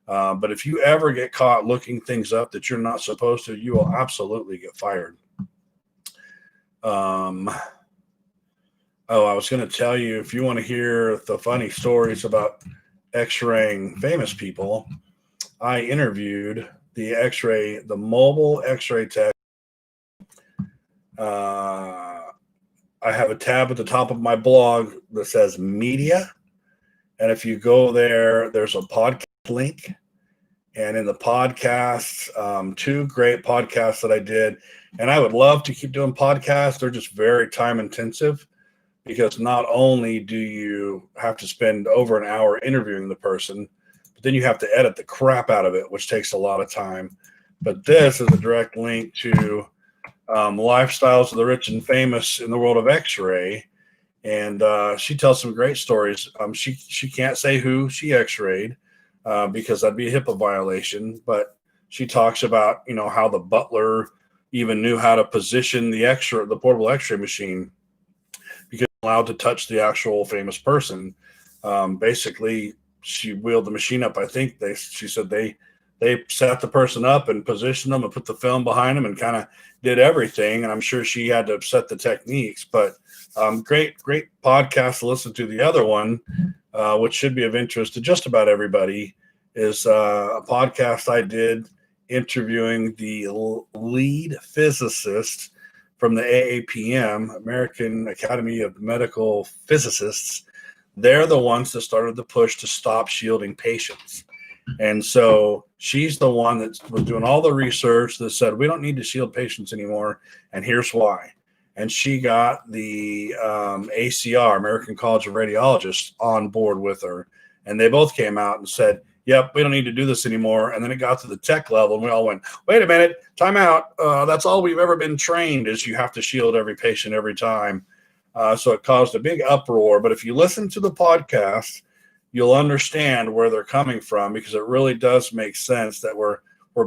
But if you ever get caught looking things up that you're not supposed to, you will absolutely get fired. I was going to tell you, if you want to hear the funny stories about x-raying famous people, I interviewed the mobile x-ray tech. I have a tab at the top of my blog that says media. And if you go there, there's a podcast link. And in the podcasts, 2 great podcasts that I did. And I would love to keep doing podcasts. They're just very time intensive, because not only do you have to spend over an hour interviewing the person, but then you have to edit the crap out of it, which takes a lot of time. But this is a direct link to lifestyles of the rich and famous in the world of x-ray. And she tells some great stories. She can't say who she x-rayed because that'd be a HIPAA violation. But she talks about, how the butler even knew how to position the portable x-ray machine, because allowed to touch the actual famous person. Basically, she wheeled the machine up. I think she said they set the person up and positioned them and put the film behind them and kind of did everything. And I'm sure she had to set the techniques, but great podcast to listen to. The other one, which should be of interest to just about everybody, is a podcast I did interviewing the lead physicist from the AAPM, American Academy of Medical Physicists. They're the ones that started the push to stop shielding patients. And so she's the one that was doing all the research that said, we don't need to shield patients anymore. And here's why. And she got the ACR, American College of Radiologists, on board with her. And they both came out and said, yep, we don't need to do this anymore. And then it got to the tech level and we all went, wait a minute, time out. That's all we've ever been trained, is you have to shield every patient every time. So it caused a big uproar. But if you listen to the podcast, you'll understand where they're coming from, because it really does make sense that we're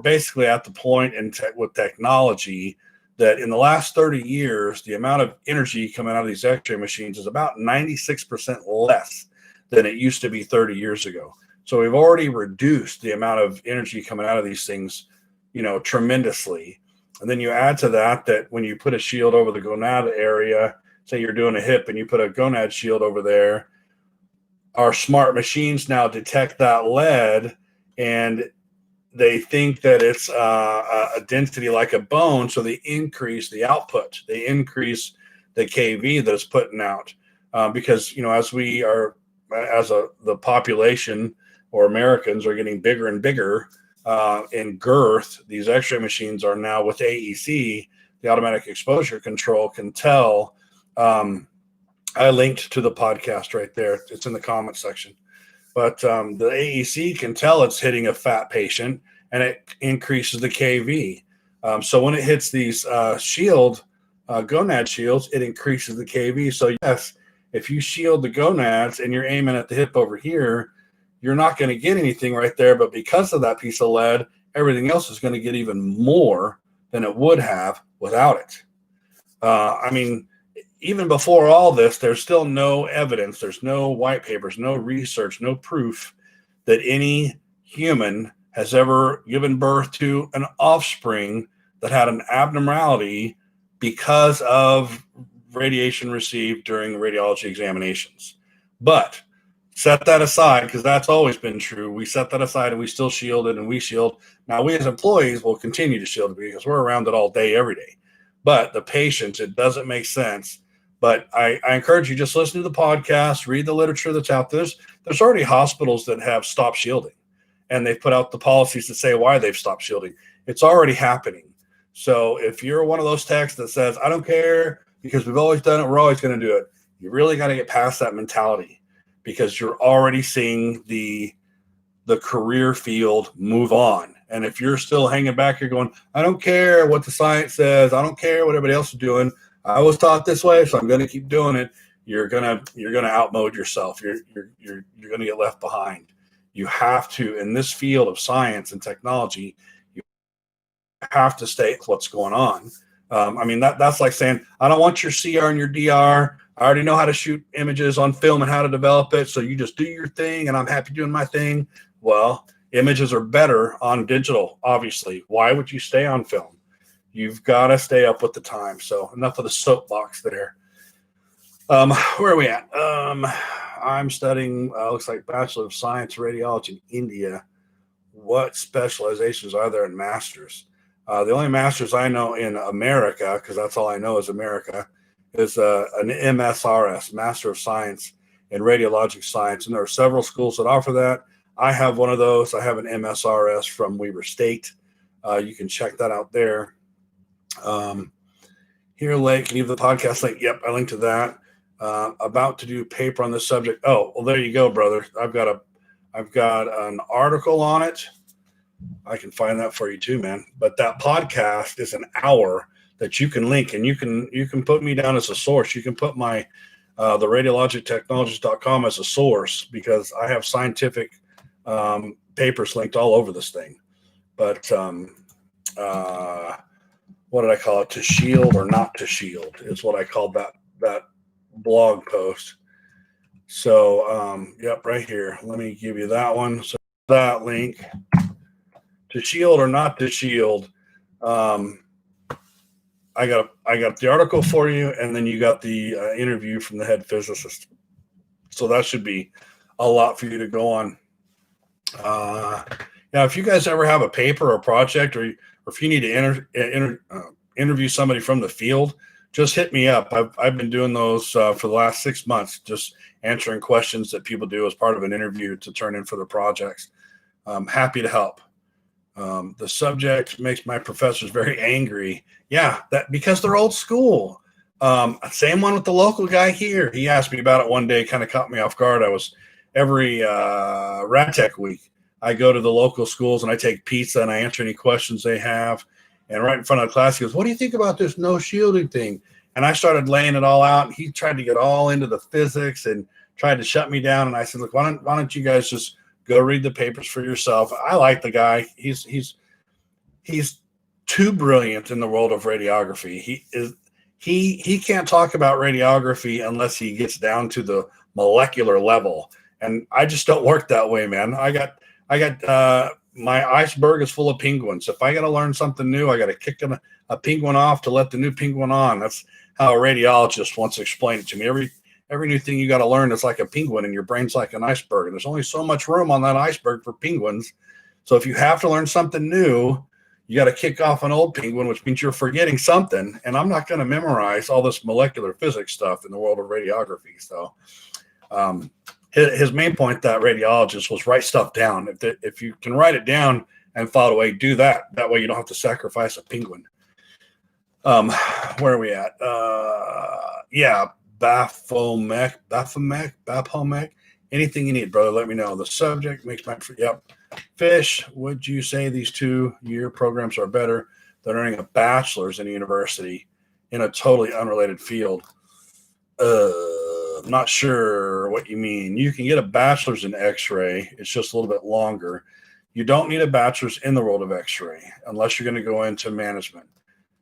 basically at the point with technology that in the last 30 years, the amount of energy coming out of these x-ray machines is about 96% less than it used to be 30 years ago. So we've already reduced the amount of energy coming out of these things, tremendously. And then you add to that when you put a shield over the gonad area, say you're doing a hip and you put a gonad shield over there, our smart machines now detect that lead and they think that it's a density like a bone. So they increase the output. They increase the kV that it's putting out. Because, as the population or Americans are getting bigger and bigger in girth, these x-ray machines are now with AEC, the automatic exposure control, can tell. I linked to the podcast right there. It's in the comment section. But the AEC can tell it's hitting a fat patient, and it increases the kV. So when it hits these gonad shields, it increases the kV. So yes, if you shield the gonads and you're aiming at the hip over here, you're not going to get anything right there. But because of that piece of lead, everything else is going to get even more than it would have without it. Even before all this, there's still no evidence. There's no white papers, no research, no proof that any human has ever given birth to an offspring that had an abnormality because of radiation received during radiology examinations. But set that aside, because that's always been true. We set that aside and we still shield it, and we shield. Now, we as employees will continue to shield it because we're around it all day, every day. But the patients, it doesn't make sense. But I encourage you, just listen to the podcast, read the literature that's out there. There's already hospitals that have stopped shielding, and they've put out the policies that say why they've stopped shielding. It's already happening. So if you're one of those techs that says, I don't care because we've always done it, we're always going to do it, you really got to get past that mentality, because you're already seeing the the career field, move on. And if you're still hanging back, you're going, I don't care what the science says. I don't care what everybody else is doing. I was taught this way, so I'm going to keep doing it. You're gonna outmode yourself. You're gonna get left behind. You have to, in this field of science and technology, you have to stay with what's going on. I mean, that's like saying, I don't want your CR and your DR. I already know how to shoot images on film and how to develop it. So you just do your thing and I'm happy doing my thing. Well, images are better on digital, obviously. Why would you stay on film? You've got to stay up with the time. So enough of the soapbox there. Where are we at? I'm studying, looks like Bachelor of Science Radiology in India. What specializations are there in masters? The only masters I know in America, because that's all I know is America, is an MSRS, Master of Science in Radiologic Science. And there are several schools that offer that. I have one of those. I have an MSRS from Weber State. You can check that out there. Here, link, leave the podcast link. Yep, I linked to that. About to do paper on this subject. Oh, well, there you go, brother. I've got an article on it. I can find that for you too, man. But that podcast is an hour that you can link, and you can put me down as a source. You can put my the radiologictechnologist.com as a source, because I have scientific papers linked all over this thing. But what did I call it? To shield or not to shield is what I called that blog post. So yep, right here. Let me give you that one. So that link, to shield or not to shield. I got the article for you, and then you got the interview from the head physicist. So that should be a lot for you to go on. Now, if you guys ever have a paper or project, or if you need to interview somebody from the field, just hit me up. I've been doing those for the last 6 months, just answering questions that people do as part of an interview to turn in for their projects. I'm happy to help. The subject makes my professors very angry. Yeah, that because they're old school. Same one with the local guy here. He asked me about it one day, kind of caught me off guard. I was every RadTech week, I go to the local schools and I take pizza and I answer any questions they have. And right in front of the class, he goes, what do you think about this no shielding thing? And I started laying it all out. And he tried to get all into the physics and tried to shut me down. And I said, look, why don't you guys just go read the papers for yourself? I like the guy. He's too brilliant in the world of radiography. He can't talk about radiography unless he gets down to the molecular level. And I just don't work that way, man. I got my iceberg is full of penguins. If I got to learn something new, I got to kick a penguin off to let the new penguin on. That's how a radiologist once explained it to me. Every new thing you got to learn is like a penguin, and your brain's like an iceberg. And there's only so much room on that iceberg for penguins. So if you have to learn something new, you got to kick off an old penguin, which means you're forgetting something. And I'm not going to memorize all this molecular physics stuff in the world of radiography. So his main point, that radiologist, was write stuff down. If you can write it down and follow away, do that. That way you don't have to sacrifice a penguin. Where are we at? Yeah, Baphomet, anything you need, brother, let me know. The subject makes my, yep. Fish, would you say these 2-year programs are better than earning a bachelor's in a university in a totally unrelated field? I'm not sure what you mean. You can get a bachelor's in x-ray. It's just a little bit longer. You don't need a bachelor's in the world of x-ray unless you're going to go into management.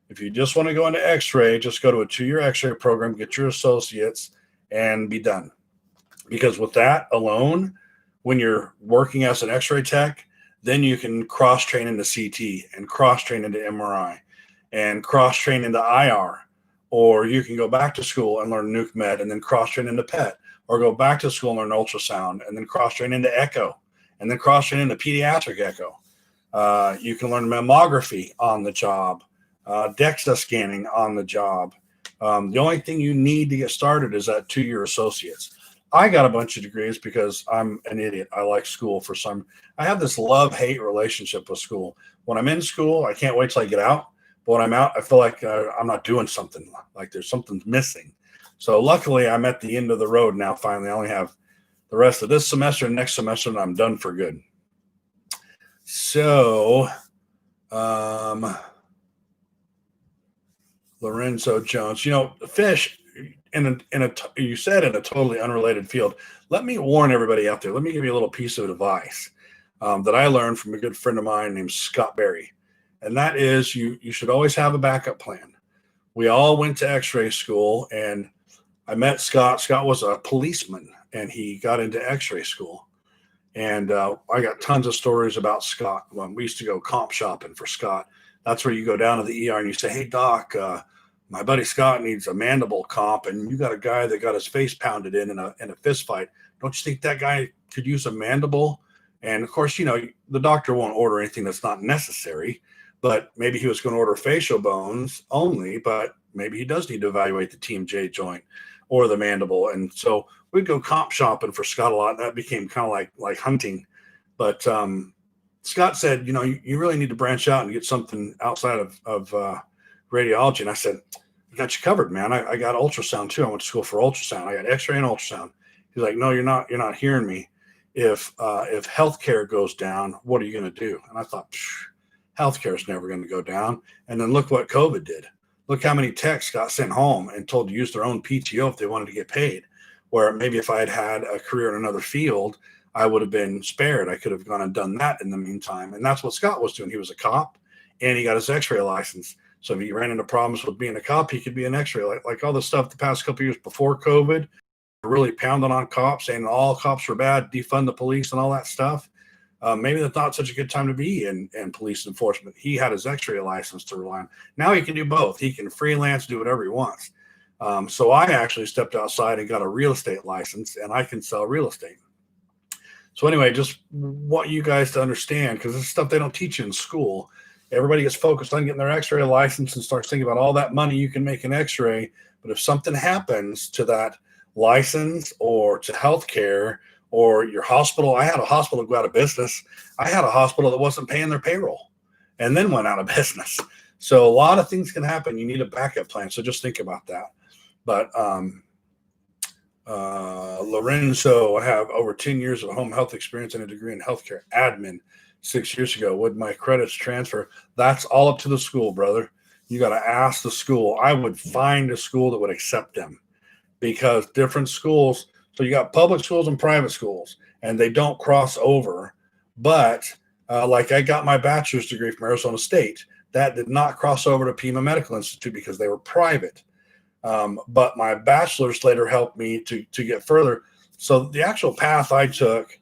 If you just want to go into x-ray, just go to a 2-year x-ray program, get your associates, and be done. Because with that alone, when you're working as an x-ray tech, then you can cross-train into CT and cross-train into MRI and cross-train into IR. Or you can go back to school and learn nuke med and then cross-train into PET, or go back to school and learn ultrasound and then cross-train into echo and then cross-train into pediatric echo. You can learn mammography on the job, DEXA scanning on the job. The only thing you need to get started is that 2-year associates. I got a bunch of degrees because I'm an idiot. I like school for some. I have this love-hate relationship with school. When I'm in school, I can't wait till I get out. But when I'm out, I feel like I'm not doing something, like there's something missing. So luckily, I'm at the end of the road now. Finally, I only have the rest of this semester and next semester, and I'm done for good. So, Lorenzo Jones, Fish, you said in a totally unrelated field. Let me warn everybody out there. Let me give you a little piece of advice that I learned from a good friend of mine named Scott Berry, and that is you should always have a backup plan. We all went to X-ray school, and I met Scott. Scott was a policeman, and he got into X-ray school. And I got tons of stories about Scott. When we used to go comp shopping for Scott, that's where you go down to the ER and you say, "Hey doc, my buddy Scott needs a mandible comp, and you got a guy that got his face pounded in a fist fight. Don't you think that guy could use a mandible?" And of course, the doctor won't order anything that's not necessary, but maybe he was going to order facial bones only, but maybe he does need to evaluate the TMJ joint or the mandible. And so we'd go comp shopping for Scott a lot. And that became kind of like hunting. But Scott said, you really need to branch out and get something outside of radiology. And I said, "I got you covered, man. I got ultrasound too. I went to school for ultrasound. I got X-ray and ultrasound." He's like, "No, you're not hearing me. If healthcare goes down, what are you going to do?" And I thought, healthcare is never going to go down. And then look what COVID did. Look how many techs got sent home and told to use their own PTO if they wanted to get paid. Where maybe if I had had a career in another field, I would have been spared. I could have gone and done that in the meantime. And that's what Scott was doing. He was a cop, and he got his X-ray license. So if he ran into problems with being a cop, he could be an X-ray. Like all the stuff the past couple of years before COVID, really pounding on cops, saying all cops were bad, defund the police and all that stuff. Maybe that's not such a good time to be in police enforcement. He had his X-ray license to rely on. Now he can do both. He can freelance, do whatever he wants. So I actually stepped outside and got a real estate license, and I can sell real estate. So anyway, just want you guys to understand, because this is stuff they don't teach you in school. Everybody gets focused on getting their X-ray license and starts thinking about all that money you can make in X-ray. But if something happens to that license or to healthcare or your hospital, I had a hospital go out of business. I had a hospital that wasn't paying their payroll and then went out of business. So a lot of things can happen. You need a backup plan. So just think about that. But Lorenzo, I have over 10 years of home health experience and a degree in healthcare admin. 6 years ago, would my credits transfer? That's all up to the school, brother. You got to ask the school. I would find a school that would accept them, because different schools, so you got public schools and private schools, and they don't cross over. But like I got my bachelor's degree from Arizona State. That did not cross over to Pima Medical Institute because they were private. But my bachelor's later helped me to get further. So the actual path I took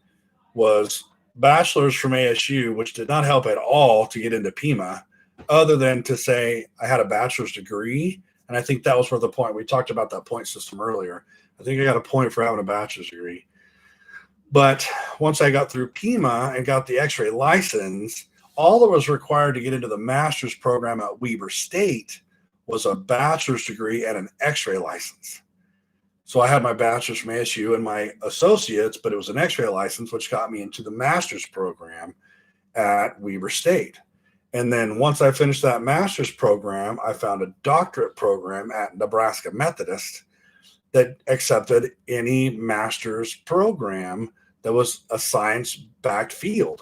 was bachelor's from ASU, which did not help at all to get into Pima, other than to say I had a bachelor's degree. And I think that was where the point, we talked about that point system earlier. I think I got a point for having a bachelor's degree. But once I got through Pima and got the X-ray license, all that was required to get into the master's program at Weber State was a bachelor's degree and an X-ray license. So I had my bachelor's from ASU and my associates, but it was an X-ray license, which got me into the master's program at Weber State. And then once I finished that master's program, I found a doctorate program at Nebraska Methodist that accepted any master's program that was a science-backed field.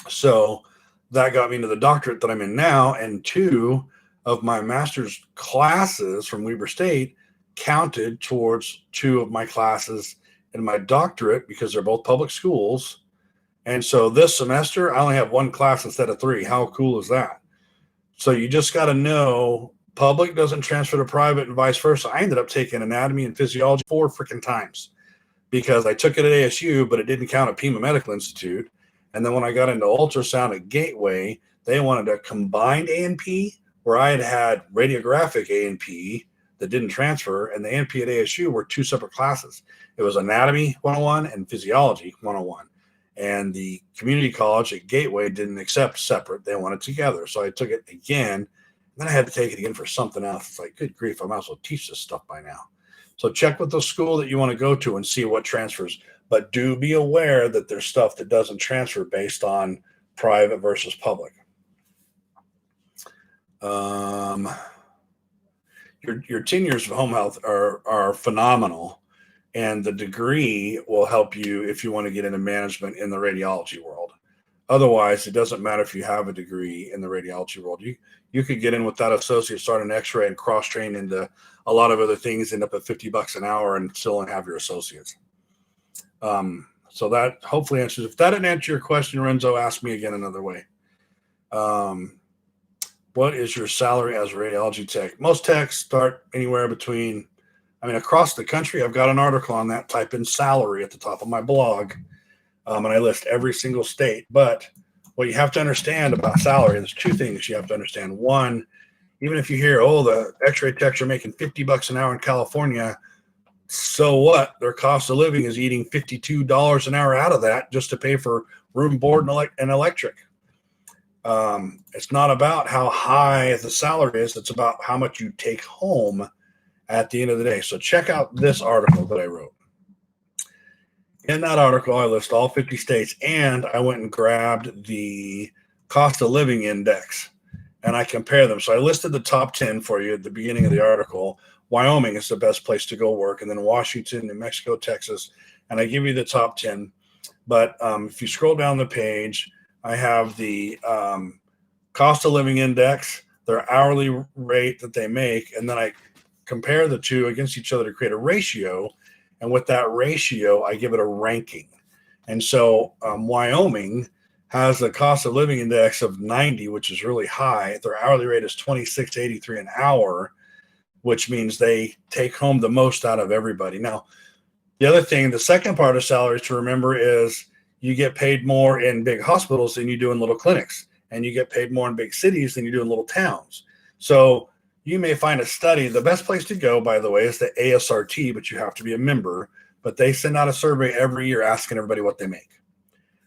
So that got me into the doctorate that I'm in now, and 2 of my master's classes from Weber State counted towards 2 of my classes in my doctorate because they're both public schools. And so this semester, I only have 1 class instead of 3. How cool is that? So you just got to know public doesn't transfer to private and vice versa. I ended up taking anatomy and physiology 4 freaking times because I took it at ASU, but it didn't count at Pima Medical Institute. And then when I got into ultrasound at Gateway, they wanted a combined A&P where I had radiographic A&P that didn't transfer, and the A&P at ASU were 2 separate classes. It was anatomy 101 and physiology 101. And the community college at Gateway didn't accept separate. They wanted together. So I took it again. And then I had to take it again for something else. It's like, good grief, I might as well teach this stuff by now. So check with the school that you want to go to and see what transfers. But do be aware that there's stuff that doesn't transfer based on private versus public. Your 10 years of home health are phenomenal. And the degree will help you if you want to get into management in the radiology world. Otherwise, it doesn't matter if you have a degree in the radiology world. You could get in with that associate, start an X-ray, and cross-train into a lot of other things, end up at $50 an hour, and still don't have your associates. So that hopefully answers. If that didn't answer your question, Renzo, ask me again another way. What is your salary as a radiology tech? Most techs start anywhere between, across the country. I've got an article on that. Type in salary at the top of my blog. And I list every single state. But what you have to understand about salary, there's two things you have to understand. One, even if you hear, the X-ray techs are making $50 an hour in California, so what? Their cost of living is eating $52 an hour out of that just to pay for room, board, and electric. It's not about how high the salary is. It's about how much you take home at the end of the day. So check out this article that I wrote. In that article, I list all 50 states, and I went and grabbed the cost of living index, and I compare them. So I listed the top 10 for you at the beginning of the article. Wyoming is the best place to go work, and then Washington, New Mexico, Texas, and I give you the top 10. But if you scroll down the page, I have the cost of living index, their hourly rate that they make, and then I compare the two against each other to create a ratio. And with that ratio, I give it a ranking. And so Wyoming has a cost of living index of 90, which is really high. Their hourly rate is $26.83 an hour, which means they take home the most out of everybody. Now, the other thing, the second part of salaries to remember is you get paid more in big hospitals than you do in little clinics, and you get paid more in big cities than you do in little towns. So you may find a study. The best place to go, by the way, is the ASRT, but you have to be a member. But they send out a survey every year asking everybody what they make.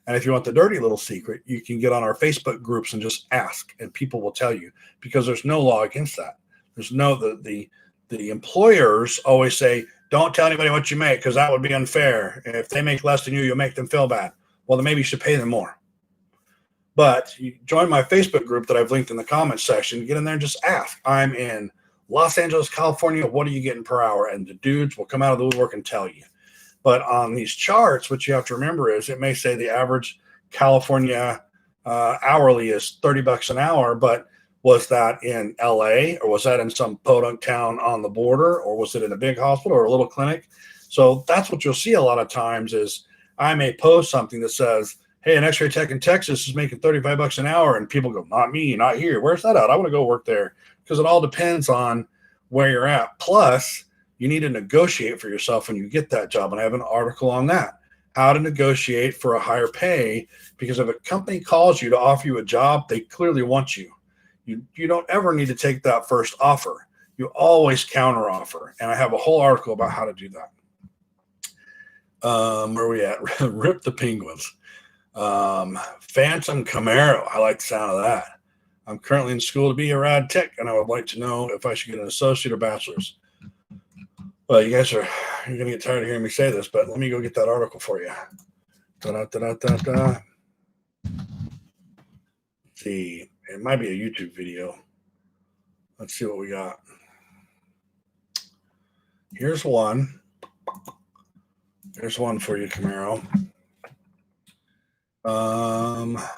And if you want the dirty little secret, you can get on our Facebook groups and just ask, and people will tell you, because there's no law against that. There's no, the employers always say, don't tell anybody what you make because that would be unfair. If they make less than you, you'll make them feel bad. Well, then maybe you should pay them more. But you join my Facebook group that I've linked in the comments section. Get in there and just ask. I'm in Los Angeles, California. What are you getting per hour? And the dudes will come out of the woodwork and tell you. But on these charts, what you have to remember is it may say the average California hourly is $30 an hour, but was that in LA, or was that in some podunk town on the border, or was it in a big hospital or a little clinic? So that's what you'll see a lot of times is I may post something that says, hey, an X-ray tech in Texas is making $35 an hour, and people go, not me, not here. Where's that at? I want to go work there, because it all depends on where you're at. Plus, you need to negotiate for yourself when you get that job, and I have an article on that, how to negotiate for a higher pay, because if a company calls you to offer you a job, they clearly want you. You don't ever need to take that first offer. You always counter offer, and I have a whole article about how to do that. Where are we at? Rip the Penguins. Phantom Camaro. I like the sound of that. I'm currently in school to be a rad tech, and I would like to know if I should get an associate or bachelor's. Well, you're going to get tired of hearing me say this, but let me go get that article for you. Let's see. It might be a YouTube video. Let's see what we got. Here's one. There's one for you, Camaro. I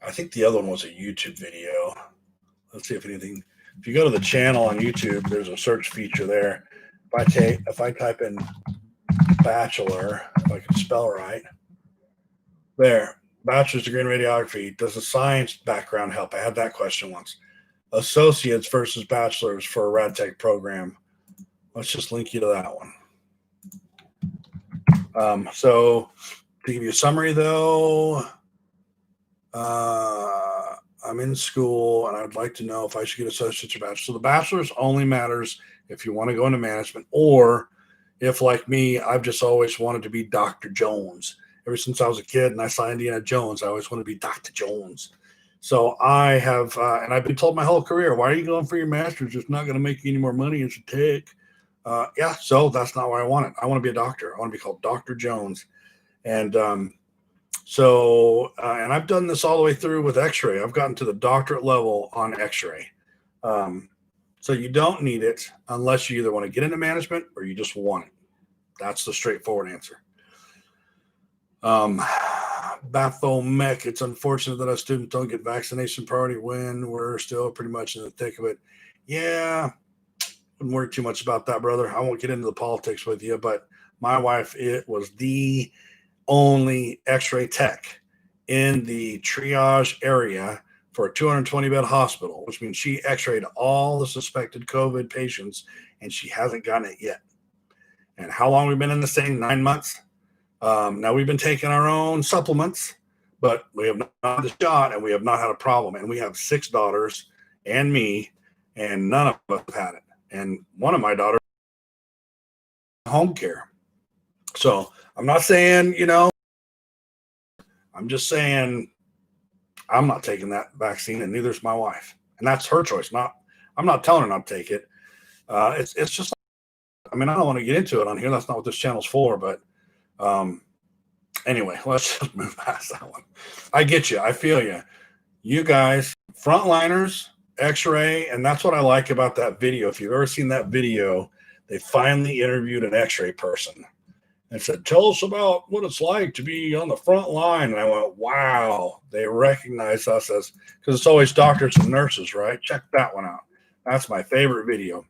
think the other one was a YouTube video. Let's see if anything. If you go to the channel on YouTube, there's a search feature there. If I type in bachelor, if I can spell right, there, bachelor's degree in radiography. Does the science background help? I had that question once. Associates versus bachelor's for a rad tech program. Let's just link you to that one. So to give you a summary, though, I'm in school and I'd like to know if I should get associates or bachelor's. So the bachelor's only matters if you want to go into management, or if, like me, I've just always wanted to be Dr. Jones. Ever since I was a kid and I saw Indiana Jones, I always wanted to be Dr. Jones. So I have, and I've been told my whole career, why are you going for your master's? It's not going to make you any more money as a tech. Yeah, so that's not what I wanted. I want to be a doctor. I want to be called Dr. Jones. And and I've done this all the way through with X-ray. I've gotten to the doctorate level on X-ray. So you don't need it unless you either want to get into management or you just want it. That's the straightforward answer. Bathomec, it's unfortunate that our students don't get vaccination priority when we're still pretty much in the thick of it. Yeah, wouldn't worry too much about that, brother. I won't get into the politics with you, but my wife, it was the only x-ray tech in the triage area for a 220 bed hospital, which means she x-rayed all the suspected COVID patients and she hasn't gotten it yet. And how long we've been in this thing? 9 months. Now we've been taking our own supplements, but we have not had the shot and we have not had a problem. And we have 6 daughters and me, and none of us have had it. And one of my daughters home care. So I'm not saying, I'm just saying I'm not taking that vaccine, and neither is my wife. And that's her choice. I'm not telling her not to take it. It's just, I don't want to get into it on here. That's not what this channel's for, but anyway, let's just move past that one. I get you. I feel you. You guys, frontliners, x-ray, and that's what I like about that video. If you've ever seen that video, they finally interviewed an x-ray person and said, tell us about what it's like to be on the front line. And I went, wow, they recognize us as, because it's always doctors and nurses, right? Check that one out. That's my favorite video.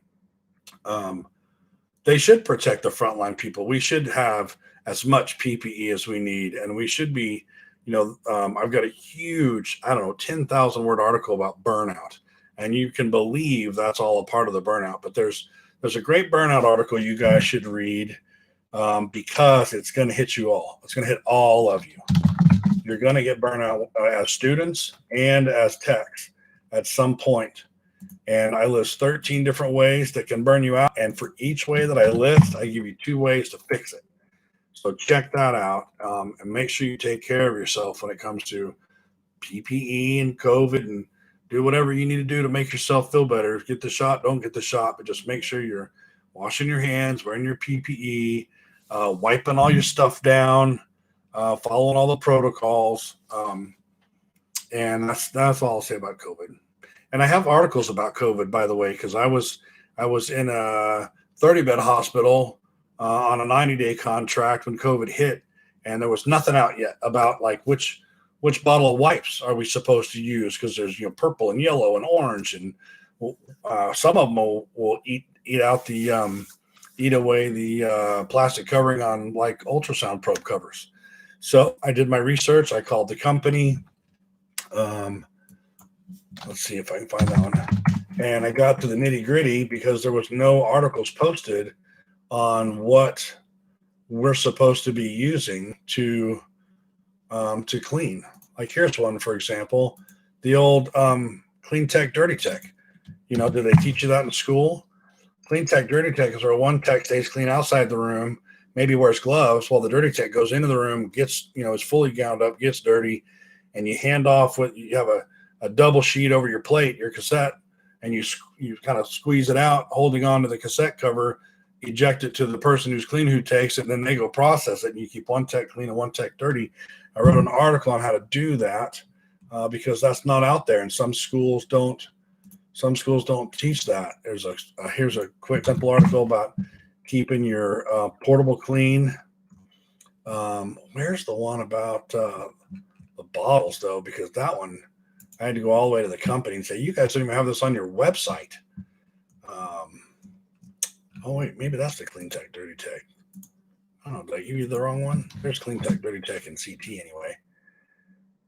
They should protect the frontline people. We should have as much PPE as we need. And we should be, I've got a huge, 10,000 word article about burnout. And you can believe that's all a part of the burnout. But there's a great burnout article you guys should read because it's going to hit you all. It's going to hit all of you. You're going to get burnout as students and as techs at some point. And I list 13 different ways that can burn you out. And for each way that I list, I give you 2 ways to fix it. So check that out and make sure you take care of yourself when it comes to PPE and COVID, and do whatever you need to do to make yourself feel better. Get the shot, don't get the shot, but just make sure you're washing your hands, wearing your PPE, wiping all your stuff down, following all the protocols. And that's all I'll say about COVID. And I have articles about COVID, by the way, because I was in a 30-bed hospital on a 90-day contract when COVID hit, and there was nothing out yet about like which bottle of wipes are we supposed to use, because there's purple and yellow and orange, and some of them will eat away the plastic covering on like ultrasound probe covers. So I did my research. I called the company. Let's see if I can find that one. And I got to the nitty gritty because there was no articles posted on what we're supposed to be using to clean. Like here's one, for example, the old clean tech, dirty tech. Did they teach you that in school? Clean tech, dirty tech is where one tech stays clean outside the room, maybe wears gloves, while the dirty tech goes into the room, gets, is fully gowned up, gets dirty, and you hand off you have a double sheet over your plate, your cassette, and you kind of squeeze it out, holding on to the cassette cover, eject it to the person who's clean, who takes it, and then they go process it, and you keep one tech clean and one tech dirty. I wrote an article on how to do that because that's not out there, and some schools don't teach that. Here's a quick simple article about keeping your portable clean. Where's the one about the bottles though? Because that one I had to go all the way to the company and say, you guys don't even have this on your website. Oh wait, maybe that's the Clean Tech Dirty Tech. I don't know, did I give you the wrong one? There's Clean Tech Dirty Tech and CT anyway.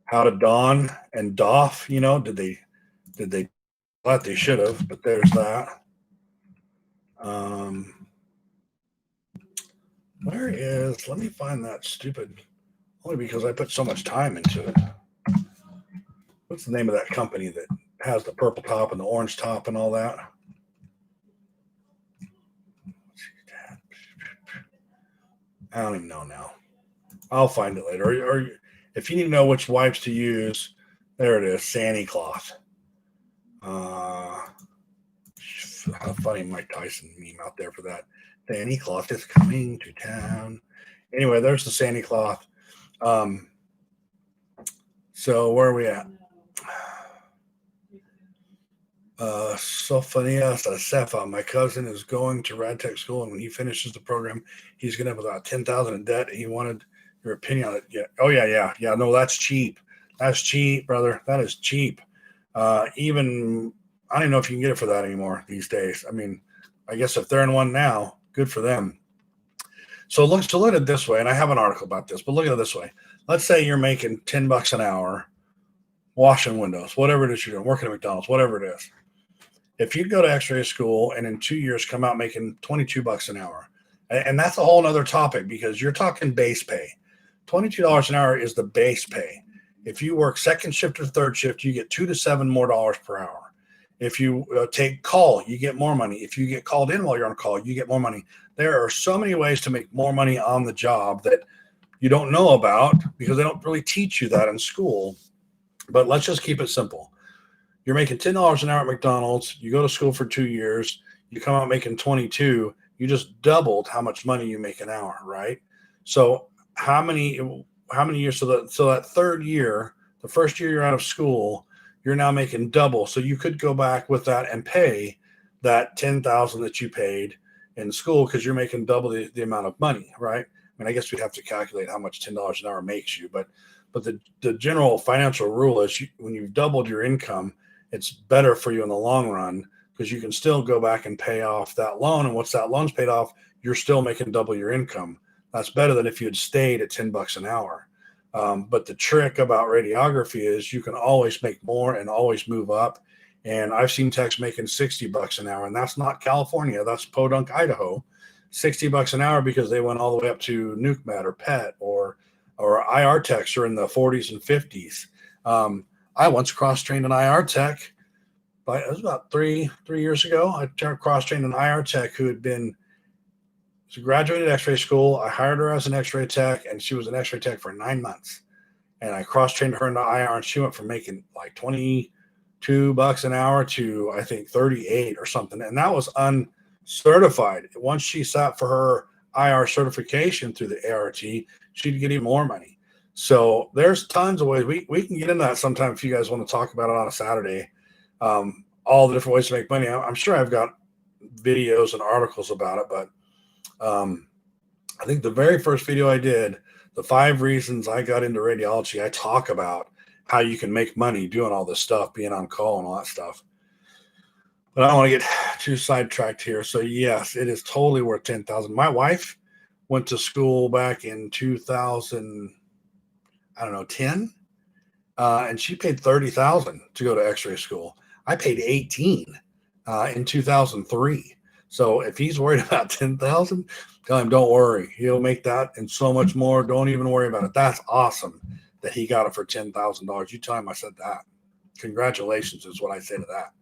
How to don and doff, did they thought they should have, but there's that. Let me find that stupid, only because I put so much time into it. What's the name of that company that has the purple top and the orange top and all that? I don't even know now. I'll find it later. Or if you need to know which wipes to use, there it is, Sani Cloth. How funny, Mike Tyson meme out there for that. Sani Cloth is coming to town. Anyway, there's the Sani Cloth. So where are we at? Sophania Sefa, my cousin is going to RadTech school, and when he finishes the program, he's going to have about $10,000 in debt. He wanted your opinion on it. Yeah. Oh yeah. No, that's cheap. That's cheap, brother. That is cheap. Even I don't even know if you can get it for that anymore these days. I mean, I guess if they're in one now, good for them. So look at it this way, and I have an article about this, but look at it this way. Let's say you're making $10 an hour washing windows, whatever it is you're doing, working at McDonald's, whatever it is. If you go to X-ray school and in 2 years come out making $22 an hour, and that's a whole nother topic because you're talking base pay. $22 an hour is the base pay. If you work second shift or third shift, you get $2 to $7 more per hour. If you take call, you get more money. If you get called in while you're on call, you get more money. There are so many ways to make more money on the job that you don't know about because they don't really teach you that in school. But let's just keep it simple. You're making $10 an hour at McDonald's. You go to school for 2 years. You come out making 22. You just doubled how much money you make an hour, right? So how many years? So that third year, the first year you're out of school, you're now making double. So you could go back with that and pay that $10,000 that you paid in school because you're making double the amount of money, right? I mean, I guess we'd have to calculate how much $10 an hour makes you, but the general financial rule is when you've doubled your income, it's better for you in the long run because you can still go back and pay off that loan. And once that loan's paid off, you're still making double your income. That's better than if you had stayed at $10 an hour. But the trick about radiography is you can always make more and always move up. And I've seen techs making $60 an hour, and that's not California. That's Podunk, Idaho. $60 an hour because they went all the way up to nuke med or PET or IR techs are in the 40s and 50s. I once cross-trained an IR tech. But it was about three years ago. I cross-trained an IR tech who had been she graduated X-ray school. I hired her as an X-ray tech, and she was an X-ray tech for 9 months. And I cross-trained her into IR, and she went from making like $22 an hour to I think 38 or something. And that was uncertified. Once she sat for her IR certification through the ART, she'd get even more money. So there's tons of ways we can get into that sometime if you guys want to talk about it on a Saturday. All the different ways to make money. I'm sure I've got videos and articles about it, but I think the very first video I did, the 5 reasons I got into radiology, I talk about how you can make money doing all this stuff, being on call and all that stuff. But I don't want to get too sidetracked here. So yes, it is totally worth $10,000. My wife went to school back in 2000, 10, and she paid $30,000 to go to X-ray school. I paid $18,000 in 2003. So if he's worried about $10,000, tell him don't worry. He'll make that and so much more. Don't even worry about it. That's awesome that he got it for $10,000. You tell him I said that. Congratulations is what I say to that.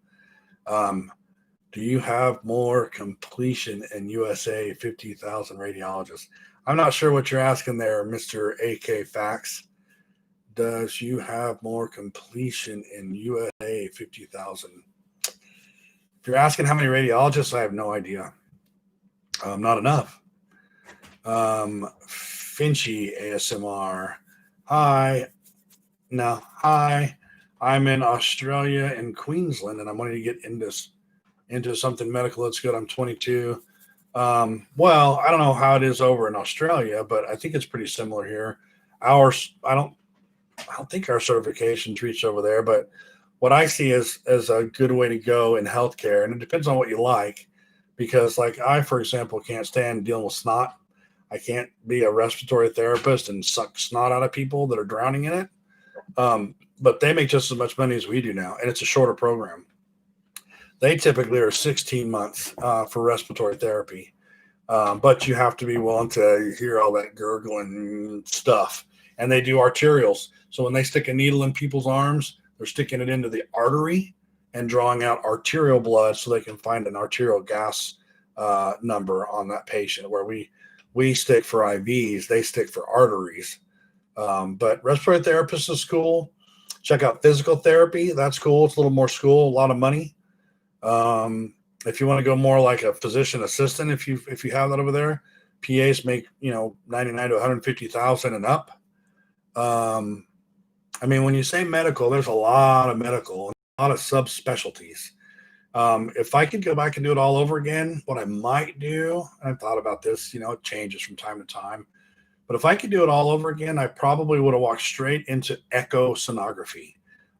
Do you have more completion in USA 50,000 radiologists? I'm not sure what you're asking there, Mr. AK Facts. Does you have more completion in USA 50,000? If you're asking how many radiologists, I have no idea. Not enough. Finchy ASMR. Hi. I'm in Australia and Queensland, and I'm wanting to get into something medical that's good. I'm 22. Well, I don't know how it is over in Australia, but I think it's pretty similar here. I don't think our certification treats over there, but what I see is a good way to go in healthcare, and it depends on what you like, because like I, for example, can't stand dealing with snot. I can't be a respiratory therapist and suck snot out of people that are drowning in it. But they make just as much money as we do now, and it's a shorter program. They typically are 16 months for respiratory therapy, but you have to be willing to hear all that gurgling stuff. And they do arterials. So when they stick a needle in people's arms, they're sticking it into the artery and drawing out arterial blood so they can find an arterial gas number on that patient. Where we stick for IVs, they stick for arteries. But respiratory therapist is cool. Check out physical therapy. That's cool. It's a little more school, a lot of money. If you want to go more like a physician assistant, if you have that over there, PAs make 99 to 150,000 and up. I mean, when you say medical, there's a lot of medical, a lot of subspecialties. If I could go back and do it all over again, what I might do, I've thought about this, it changes from time to time, But if I could do it all over again, I probably would have walked straight into echosonography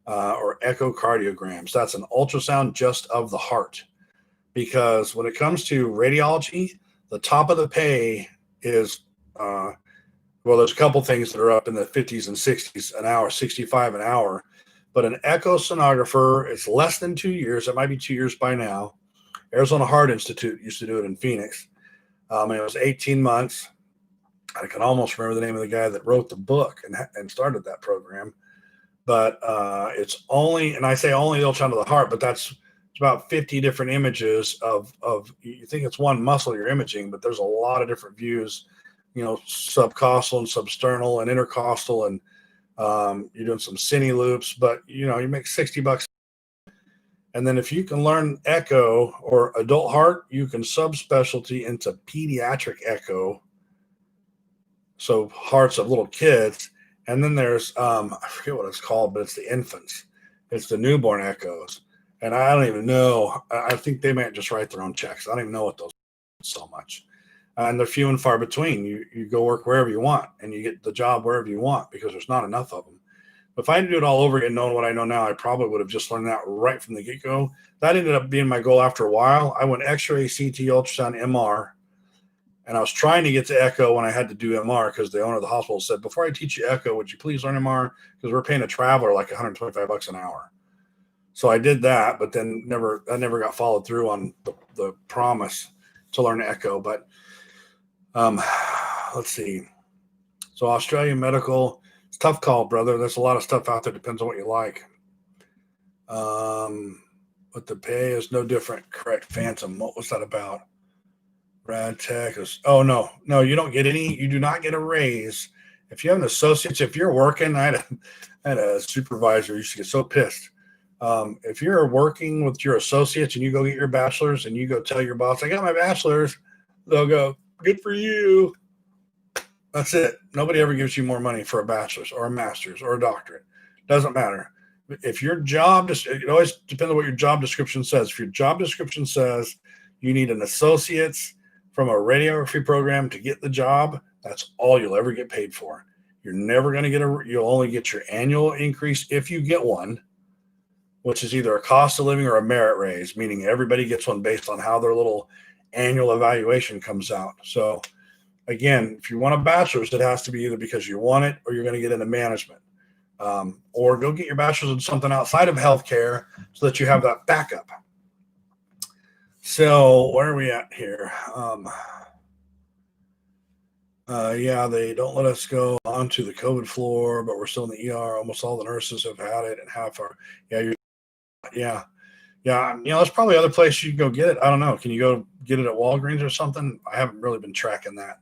or echocardiograms. That's an ultrasound just of the heart. Because when it comes to radiology, the top of the pay is, there's a couple things that are up in the 50s and 60s an hour, 65 an hour. But an echosonographer, it's less than 2 years. It might be 2 years by now. Arizona Heart Institute used to do it in Phoenix. And it was 18 months. I can almost remember the name of the guy that wrote the book and started that program. But it's only, and I say only ultrasound of the heart, but it's about 50 different images of, you think it's one muscle you're imaging, but there's a lot of different views, subcostal and substernal and intercostal, and you're doing some cine loops, but you make $60. And then if you can learn echo or adult heart, you can subspecialty into pediatric echo. So hearts of little kids. And then there's, I forget what it's called, but it's the infants. It's the newborn echoes. And I don't even know. I think they might just write their own checks. I don't even know what those are so much. And they're few and far between. You go work wherever you want, and you get the job wherever you want because there's not enough of them. But if I had to do it all over again, knowing what I know now, I probably would have just learned that right from the get-go. That ended up being my goal after a while. I went X-ray, CT, ultrasound, MR. And I was trying to get to echo when I had to do MR because the owner of the hospital said, before I teach you echo, would you please learn MR? Because we're paying a traveler like $125 an hour. So I did that, but then I never got followed through on the promise to learn echo. But let's see. So Australian medical, it's a tough call, brother. There's a lot of stuff out there. Depends on what you like. But the pay is no different. Correct. Phantom. What was that about? Rad Tech is, oh, no, you don't get any, you do not get a raise. If you have an associate, if you're working, I had a supervisor who used to get so pissed. If you're working with your associates and you go get your bachelor's and you go tell your boss, I got my bachelor's, they'll go, good for you. That's it. Nobody ever gives you more money for a bachelor's or a master's or a doctorate. Doesn't matter. If your job, it always depends on what your job description says. If your job description says you need an associate's from a radiography program to get the job, that's all you'll ever get paid for. You're never going to you'll only get your annual increase if you get one, which is either a cost of living or a merit raise, meaning everybody gets one based on how their little annual evaluation comes out. So again, if you want a bachelor's, it has to be either because you want it or you're going to get into management, or go get your bachelor's in something outside of healthcare so that you have that backup. So where are we at here? Yeah, they don't let us go onto the COVID floor, but we're still in the ER. Almost all the nurses have had it, and half are. Yeah. There's probably other places you can go get it. I don't know. Can you go get it at Walgreens or something? I haven't really been tracking that.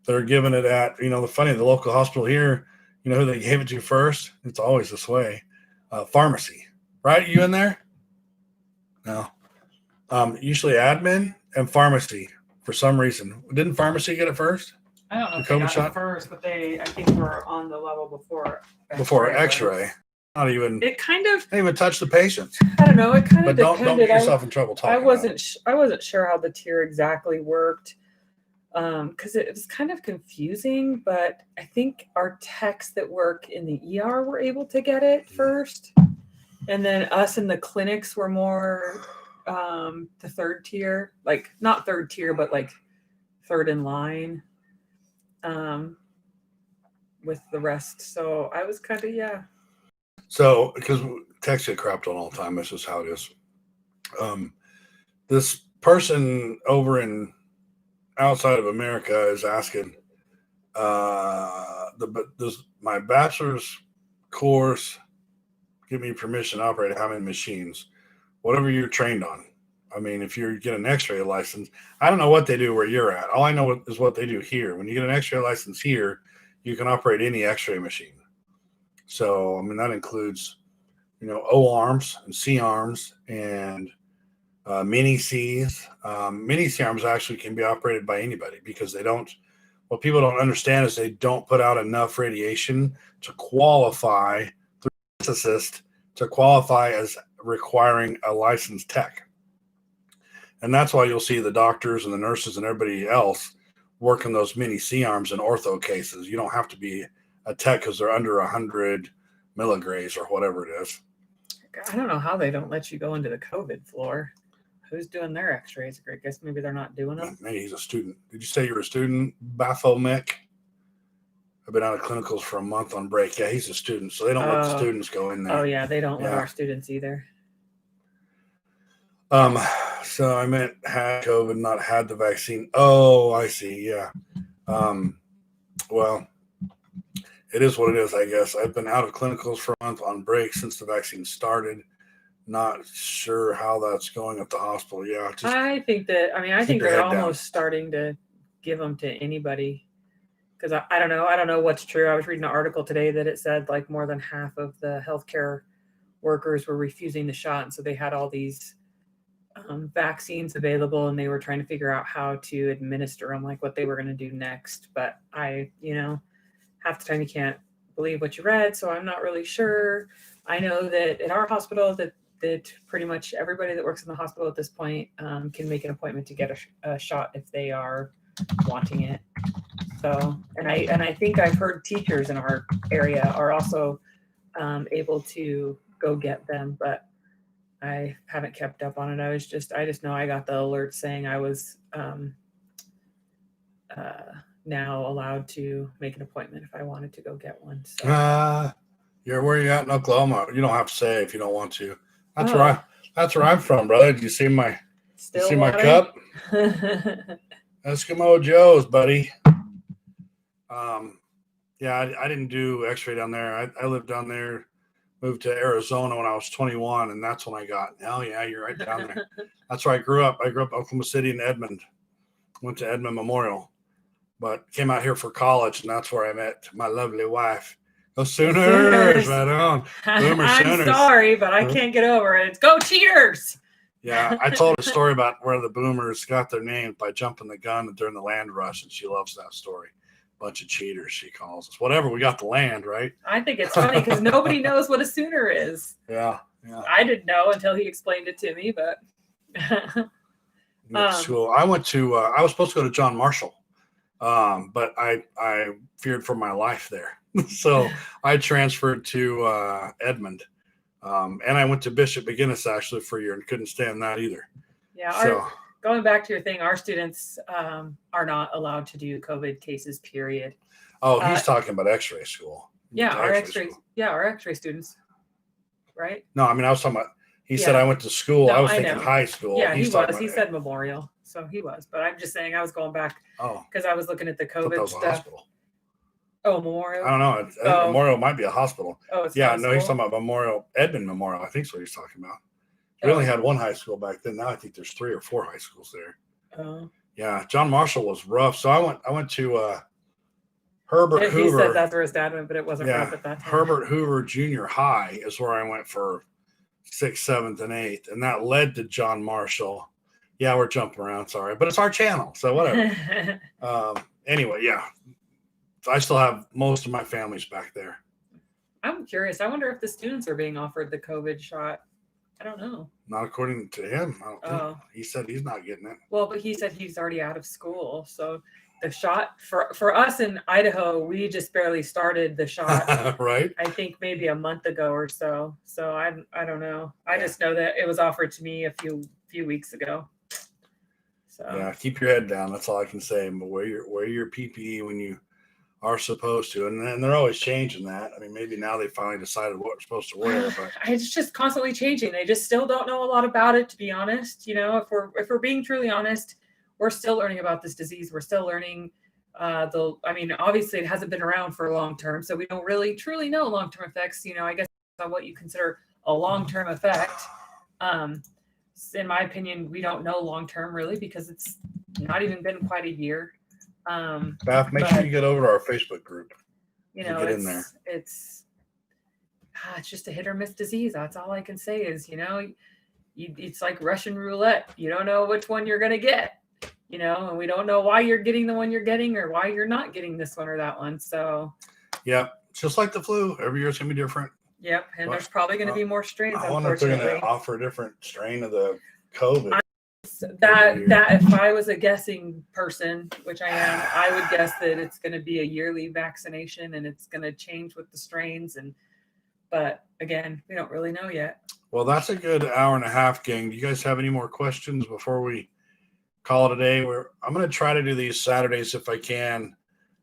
They're giving it at, the local hospital here. You know who they gave it to first? It's always this way. Pharmacy, right? You in there? No. Usually admin and pharmacy for some reason. Didn't pharmacy get it first? I don't know The if they COVID got shot? it first, but I think were on the level before X-ray. Not even. It kind of. Didn't even touch the patient. I don't know. It kind of But don't depended. get yourself in trouble talking. I wasn't sure how the tier exactly worked, because it was kind of confusing. But I think our techs that work in the ER were able to get it first, and then us in the clinics were more the third tier, like not third tier, but like third in line with the rest. So I was kind of So, because techs get crapped on all the time, that's just how it is. This person over in outside of America is asking, does my bachelor's course give me permission to operate how many machines? Whatever you're trained on. I mean, if you get an X-ray license, I don't know what they do where you're at. All I know is what they do here. When you get an X-ray license here, you can operate any X-ray machine. So, I mean, that includes, O arms and C arms and mini Cs. Mini C arms actually can be operated by anybody because what people don't understand is they don't put out enough radiation to qualify through assist to qualify as requiring a licensed tech. And that's why you'll see the doctors and the nurses and everybody else working those mini C-arms in ortho cases. You don't have to be a tech because they're under 100 milligrays or whatever it is. I don't know how they don't let you go into the COVID floor. Who's doing their x-rays? I guess maybe they're not doing them. Maybe he's a student. Did you say you were a student, Baphomet? I've been out of clinicals for a month on break. Yeah, he's a student, so they don't let the students go in there. Oh, yeah, they don't let our students either. So I meant had COVID, not had the vaccine. Oh, I see. Yeah. Well, it is what it is, I guess. I've been out of clinicals for a month on break since the vaccine started. Not sure how that's going at the hospital. Yeah. I think they're almost starting to give them to anybody. Because I don't know. I don't know what's true. I was reading an article today that it said like more than half of the healthcare workers were refusing the shot. And so they had all these vaccines available and they were trying to figure out how to administer them, like what they were going to do next. But half the time you can't believe what you read. So I'm not really sure. I know that at our hospital that pretty much everybody that works in the hospital at this point can make an appointment to get a shot if they are wanting it. So, and I think I've heard teachers in our area are also able to go get them, but I haven't kept up on it. I just know I got the alert saying I was now allowed to make an appointment if I wanted to go get one. So. Where are you at in Oklahoma? You don't have to say if you don't want to. That's where I'm from, brother. Did you see my cup? Eskimo Joe's, buddy. I didn't do x-ray down there. I lived down there, moved to Arizona when I was 21, and that's when I got, oh yeah, you're right down there. That's where I grew up. I grew up in Oklahoma City and Edmond. Went to Edmond Memorial, but came out here for college, and that's where I met my lovely wife. Go Sooners, right on. Boomer Sooners. I'm sorry, but I can't get over it. Go Cheaters! Yeah, I told a story about where the Boomers got their name by jumping the gun during the land rush, and she loves that story. Bunch of cheaters, she calls us. Whatever, we got the land, right? I think it's funny because nobody knows what a Sooner is. Yeah. I didn't know until he explained it to me, but school. I went to I was supposed to go to John Marshall, but I feared for my life there. So I transferred to Edmond. And I went to Bishop McGinnis actually for a year and couldn't stand that either. Yeah. Going back to your thing, our students are not allowed to do COVID cases, period. Oh, he's talking about x-ray school. Yeah, our x-ray students, right? No, I mean, I was talking about, he said I went to school. No, I was thinking high school. Yeah, he was. He said Memorial. So he was. But I'm just saying I was going back because I was looking at the COVID stuff. Hospital. Oh, Memorial? I don't know. Memorial might be a hospital. Oh, it's he's talking about Memorial, Edmond Memorial. I think that's what he's talking about. We only had one high school back then. Now I think there's 3 or 4 high schools there. Oh. Yeah, John Marshall was rough. So I went to Herbert Hoover. He said that's where his dad went, but it wasn't rough at that time. Herbert Hoover Junior High is where I went for 6th, 7th, and 8th. And that led to John Marshall. Yeah, we're jumping around, sorry. But it's our channel, so whatever. Anyway, yeah. I still have most of my family's back there. I'm curious. I wonder if the students are being offered the COVID shot. I don't know. Not according to him. I don't think. He said he's not getting it. Well, but he said he's already out of school. So the shot for us in Idaho, we just barely started the shot. Right. I think maybe a month ago or so. So I don't know. I just know that it was offered to me a few weeks ago. So yeah, keep your head down. That's all I can say. But wear your PPE when you are supposed to, and they're always changing that. I mean, maybe now they finally decided what we're supposed to wear, but it's just constantly changing. They just still don't know a lot about it, to be honest. You know, if we're being truly honest, we're still learning about this disease. We're still learning obviously it hasn't been around for long term, so we don't really truly know long-term effects. You know, I guess on what you consider a long-term effect. In my opinion, we don't know long-term really because it's not even been quite a year. Beth, make sure you get over to our Facebook group. You know, get in there. It's just a hit or miss disease. That's all I can say is, you know, it's like Russian roulette. You don't know which one you're going to get, you know, and we don't know why you're getting the one you're getting or why you're not getting this one or that one. So, yeah, just like the flu, every year it's going to be different. Yep. And there's probably going to be more strains. I wonder if they're going to offer a different strain of the COVID. So that if I was a guessing person, which I am, I would guess that it's going to be a yearly vaccination, and it's going to change with the strains. But again, we don't really know yet. Well, that's a good hour and a half, gang. Do you guys have any more questions before we call it a day? I'm going to try to do these Saturdays if I can,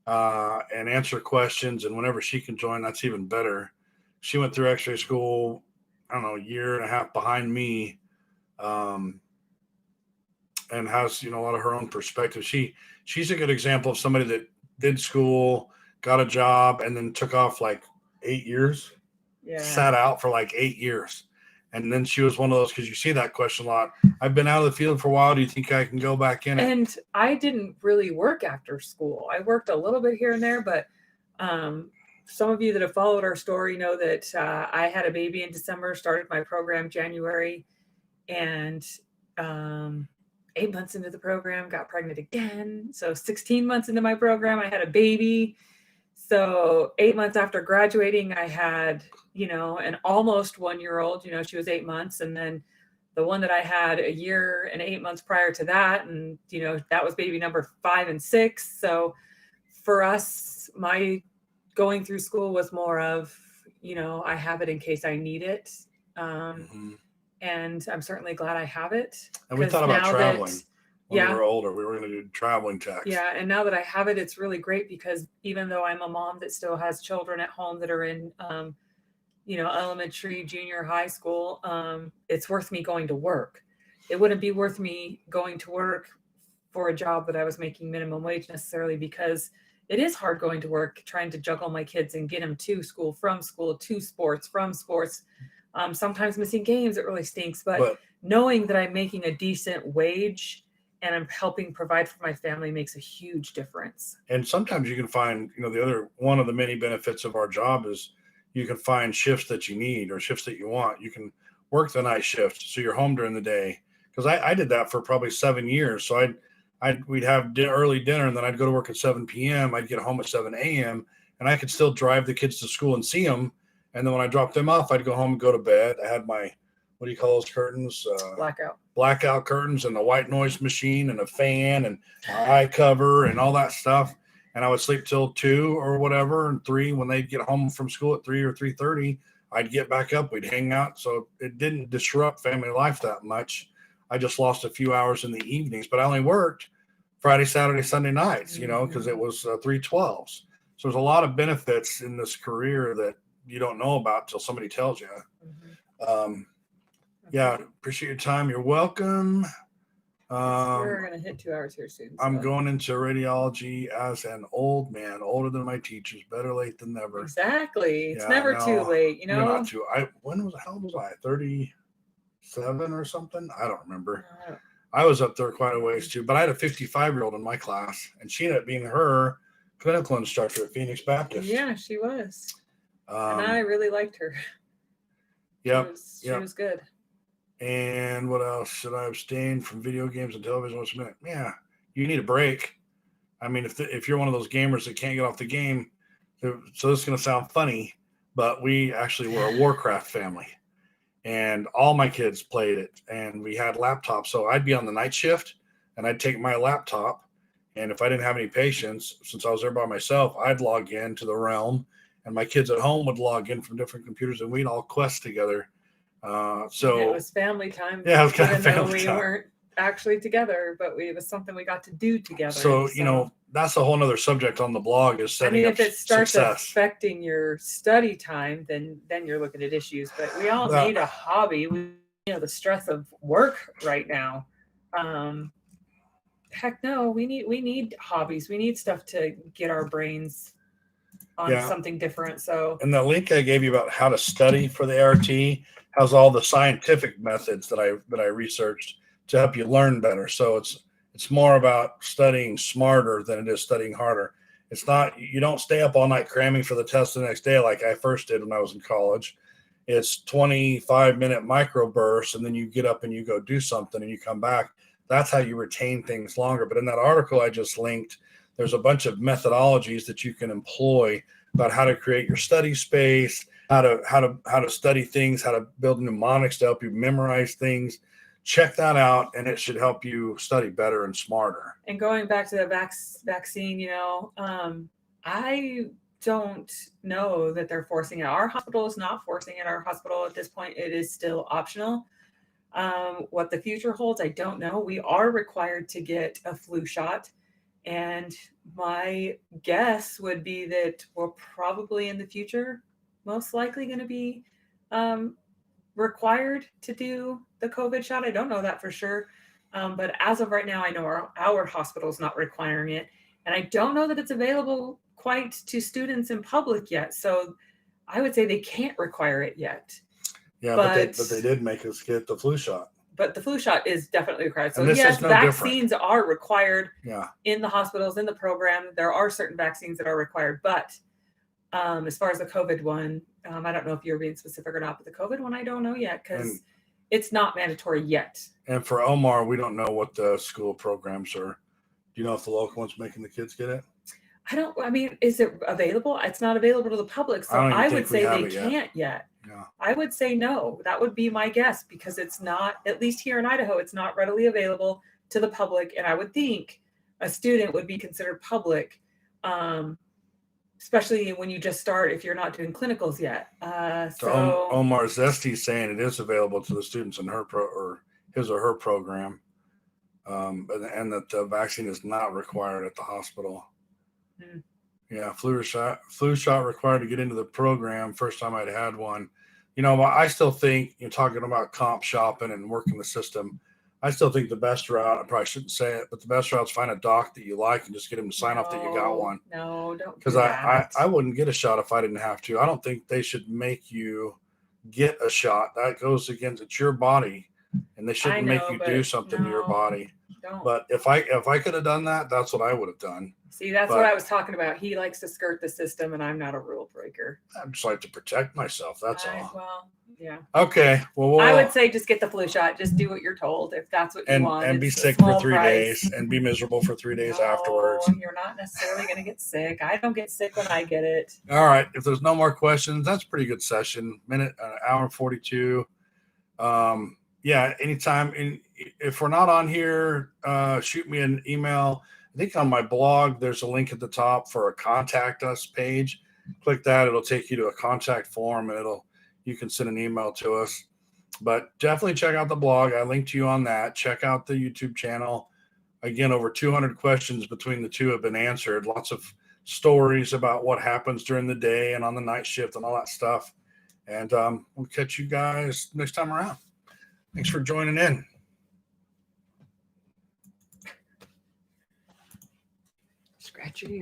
and answer questions. And whenever she can join, that's even better. She went through X-ray school, I don't know, a year and a half behind me, and has, a lot of her own perspective. She's a good example of somebody that did school, got a job, and then took off like 8 years. Yeah. Sat out for like 8 years. And then she was one of those, because you see that question a lot. I've been out of the field for a while. Do you think I can go back in it? And I didn't really work after school. I worked a little bit here and there, but some of you that have followed our story know that I had a baby in December, started my program January, and 8 months into the program, got pregnant again. So 16 months into my program, I had a baby. So 8 months after graduating, I had, an almost 1 year old, she was 8 months. And then the one that I had a year and 8 months prior to that. And, that was baby number 5 and 6. So for us, my going through school was more of, I have it in case I need it. And I'm certainly glad I have it. And we thought about traveling. When Yeah. we were older, we were going to do traveling techs. Yeah. And now that I have it, it's really great, because even though I'm a mom that still has children at home that are in, elementary, junior high school, it's worth me going to work. It wouldn't be worth me going to work for a job that I was making minimum wage necessarily, because it is hard going to work, trying to juggle my kids and get them to school, from school, to sports, from sports. Sometimes missing games, it really stinks. But knowing that I'm making a decent wage and I'm helping provide for my family makes a huge difference. And sometimes you can find, the other one of the many benefits of our job is you can find shifts that you need or shifts that you want. You can work the night shift, so you're home during the day. Because I did that for probably 7 years. So we'd have early dinner, and then I'd go to work at 7 p.m. I'd get home at 7 a.m. and I could still drive the kids to school and see them. And then when I dropped them off, I'd go home and go to bed. I had my, what do you call those curtains? Blackout curtains, and a white noise machine, and a fan, and my eye cover, and all that stuff. And I would sleep till 2 or whatever, and 3 when they'd get home from school at 3 or 3:30. I'd get back up. We'd hang out. So it didn't disrupt family life that much. I just lost a few hours in the evenings, but I only worked Friday, Saturday, Sunday nights, because it was 312s. So there's a lot of benefits in this career that you don't know about till somebody tells you. Yeah, appreciate your time. You're welcome. We're going to hit 2 hours here soon. So. I'm going into radiology as an old man, older than my teachers. Better late than never. Exactly. It's never too late, You're not too. How old was I? 37 or something? I don't remember. I was up there quite a ways too, but I had a 55-year-old in my class, and she ended up being her clinical instructor at Phoenix Baptist. Yeah, she was. And I really liked her. Yep. She was good. And what else? Should I abstain from video games and television once a minute? Yeah, you need a break. I mean, if you're one of those gamers that can't get off the game, so this is going to sound funny, but we actually were a Warcraft family, and all my kids played it, and we had laptops. So I'd be on the night shift, and I'd take my laptop, and if I didn't have any patients, since I was there by myself, I'd log in to the realm, and my kids at home would log in from different computers, and we'd all quest together. So it was family time. Yeah, it was kind of even though family we time. weren't actually together, but it was something we got to do together. So that's a whole nother subject on the blog, is setting up if it starts success. affecting your study time, then you're looking at issues. But we all need a hobby. The stress of work right now. Heck no, we need hobbies. We need stuff to get our brains on something different. So, and the link I gave you about how to study for the ART has all the scientific methods that I researched to help you learn better. So it's more about studying smarter than it is studying harder. It's not, you don't stay up all night cramming for the test the next day like I first did when I was in college. It's 25-minute microbursts, and then you get up and you go do something and you come back. That's how you retain things longer. But in that article I just linked, there's a bunch of methodologies that you can employ about how to create your study space, how to study things, how to build mnemonics to help you memorize things, check that out, and it should help you study better and smarter. And going back to the vaccine, I don't know that they're forcing it. Our hospital is not forcing it. Our hospital at this point, it is still optional. What the future holds, I don't know. We are required to get a flu shot. And my guess would be that we're probably in the future most likely going to be required to do the COVID shot. I don't know that for sure. But as of right now, I know our hospital is not requiring it. And I don't know that it's available quite to students in public yet. So I would say they can't require it yet. Yeah, but they did make us get the flu shot. But the flu shot is definitely required. So yes, vaccines are required Yeah. in the hospitals, in the program. There are certain vaccines that are required. But as far as the COVID one, I don't know if you're being specific or not, but the COVID one, I don't know yet because it's not mandatory yet. And for Omar, we don't know what the school programs are. Do you know if the local one's making the kids get it? Is it available? It's not available to the public. So I would say they can't yet. Yeah. I would say no. That would be my guess because it's not, at least here in Idaho, it's not readily available to the public. And I would think a student would be considered public, especially when you just start, if you're not doing clinicals yet. So Omar Zesti's saying it is available to the students in his or her program, and that the vaccine is not required at the hospital. Mm. Yeah, flu shot required to get into the program. First time I'd had one. I still think, you're talking about comp shopping and working the system. I still think the best route, I probably shouldn't say it, but the best route is find a doc that you like and just get him to sign off that you got one. No, don't. Because I wouldn't get a shot if I didn't have to. I don't think they should make you get a shot. That goes against, it's your body, and they shouldn't make you do something to your body. Don't. But if I could have done that, that's what I would have done. See, that's what I was talking about. He likes to skirt the system, and I'm not a rule breaker. I just like to protect myself. That's all. Well, yeah. Okay. Well, I would say just get the flu shot. Just do what you're told if that's what you want. And be It's a sick for small 3 price. days and be miserable for 3 days No, afterwards. You're not necessarily going to get sick. I don't get sick when I get it. All right. If there's no more questions, that's a pretty good session. Hour and 42. Yeah. Anytime. If we're not on here, shoot me an email. I think on my blog, there's a link at the top for a contact us page. Click that. It'll take you to a contact form, and you can send an email to us. But definitely check out the blog. I linked you on that. Check out the YouTube channel. Again, over 200 questions between the two have been answered. Lots of stories about what happens during the day and on the night shift and all that stuff. And we'll catch you guys next time around. Thanks for joining in. Scratch your ear.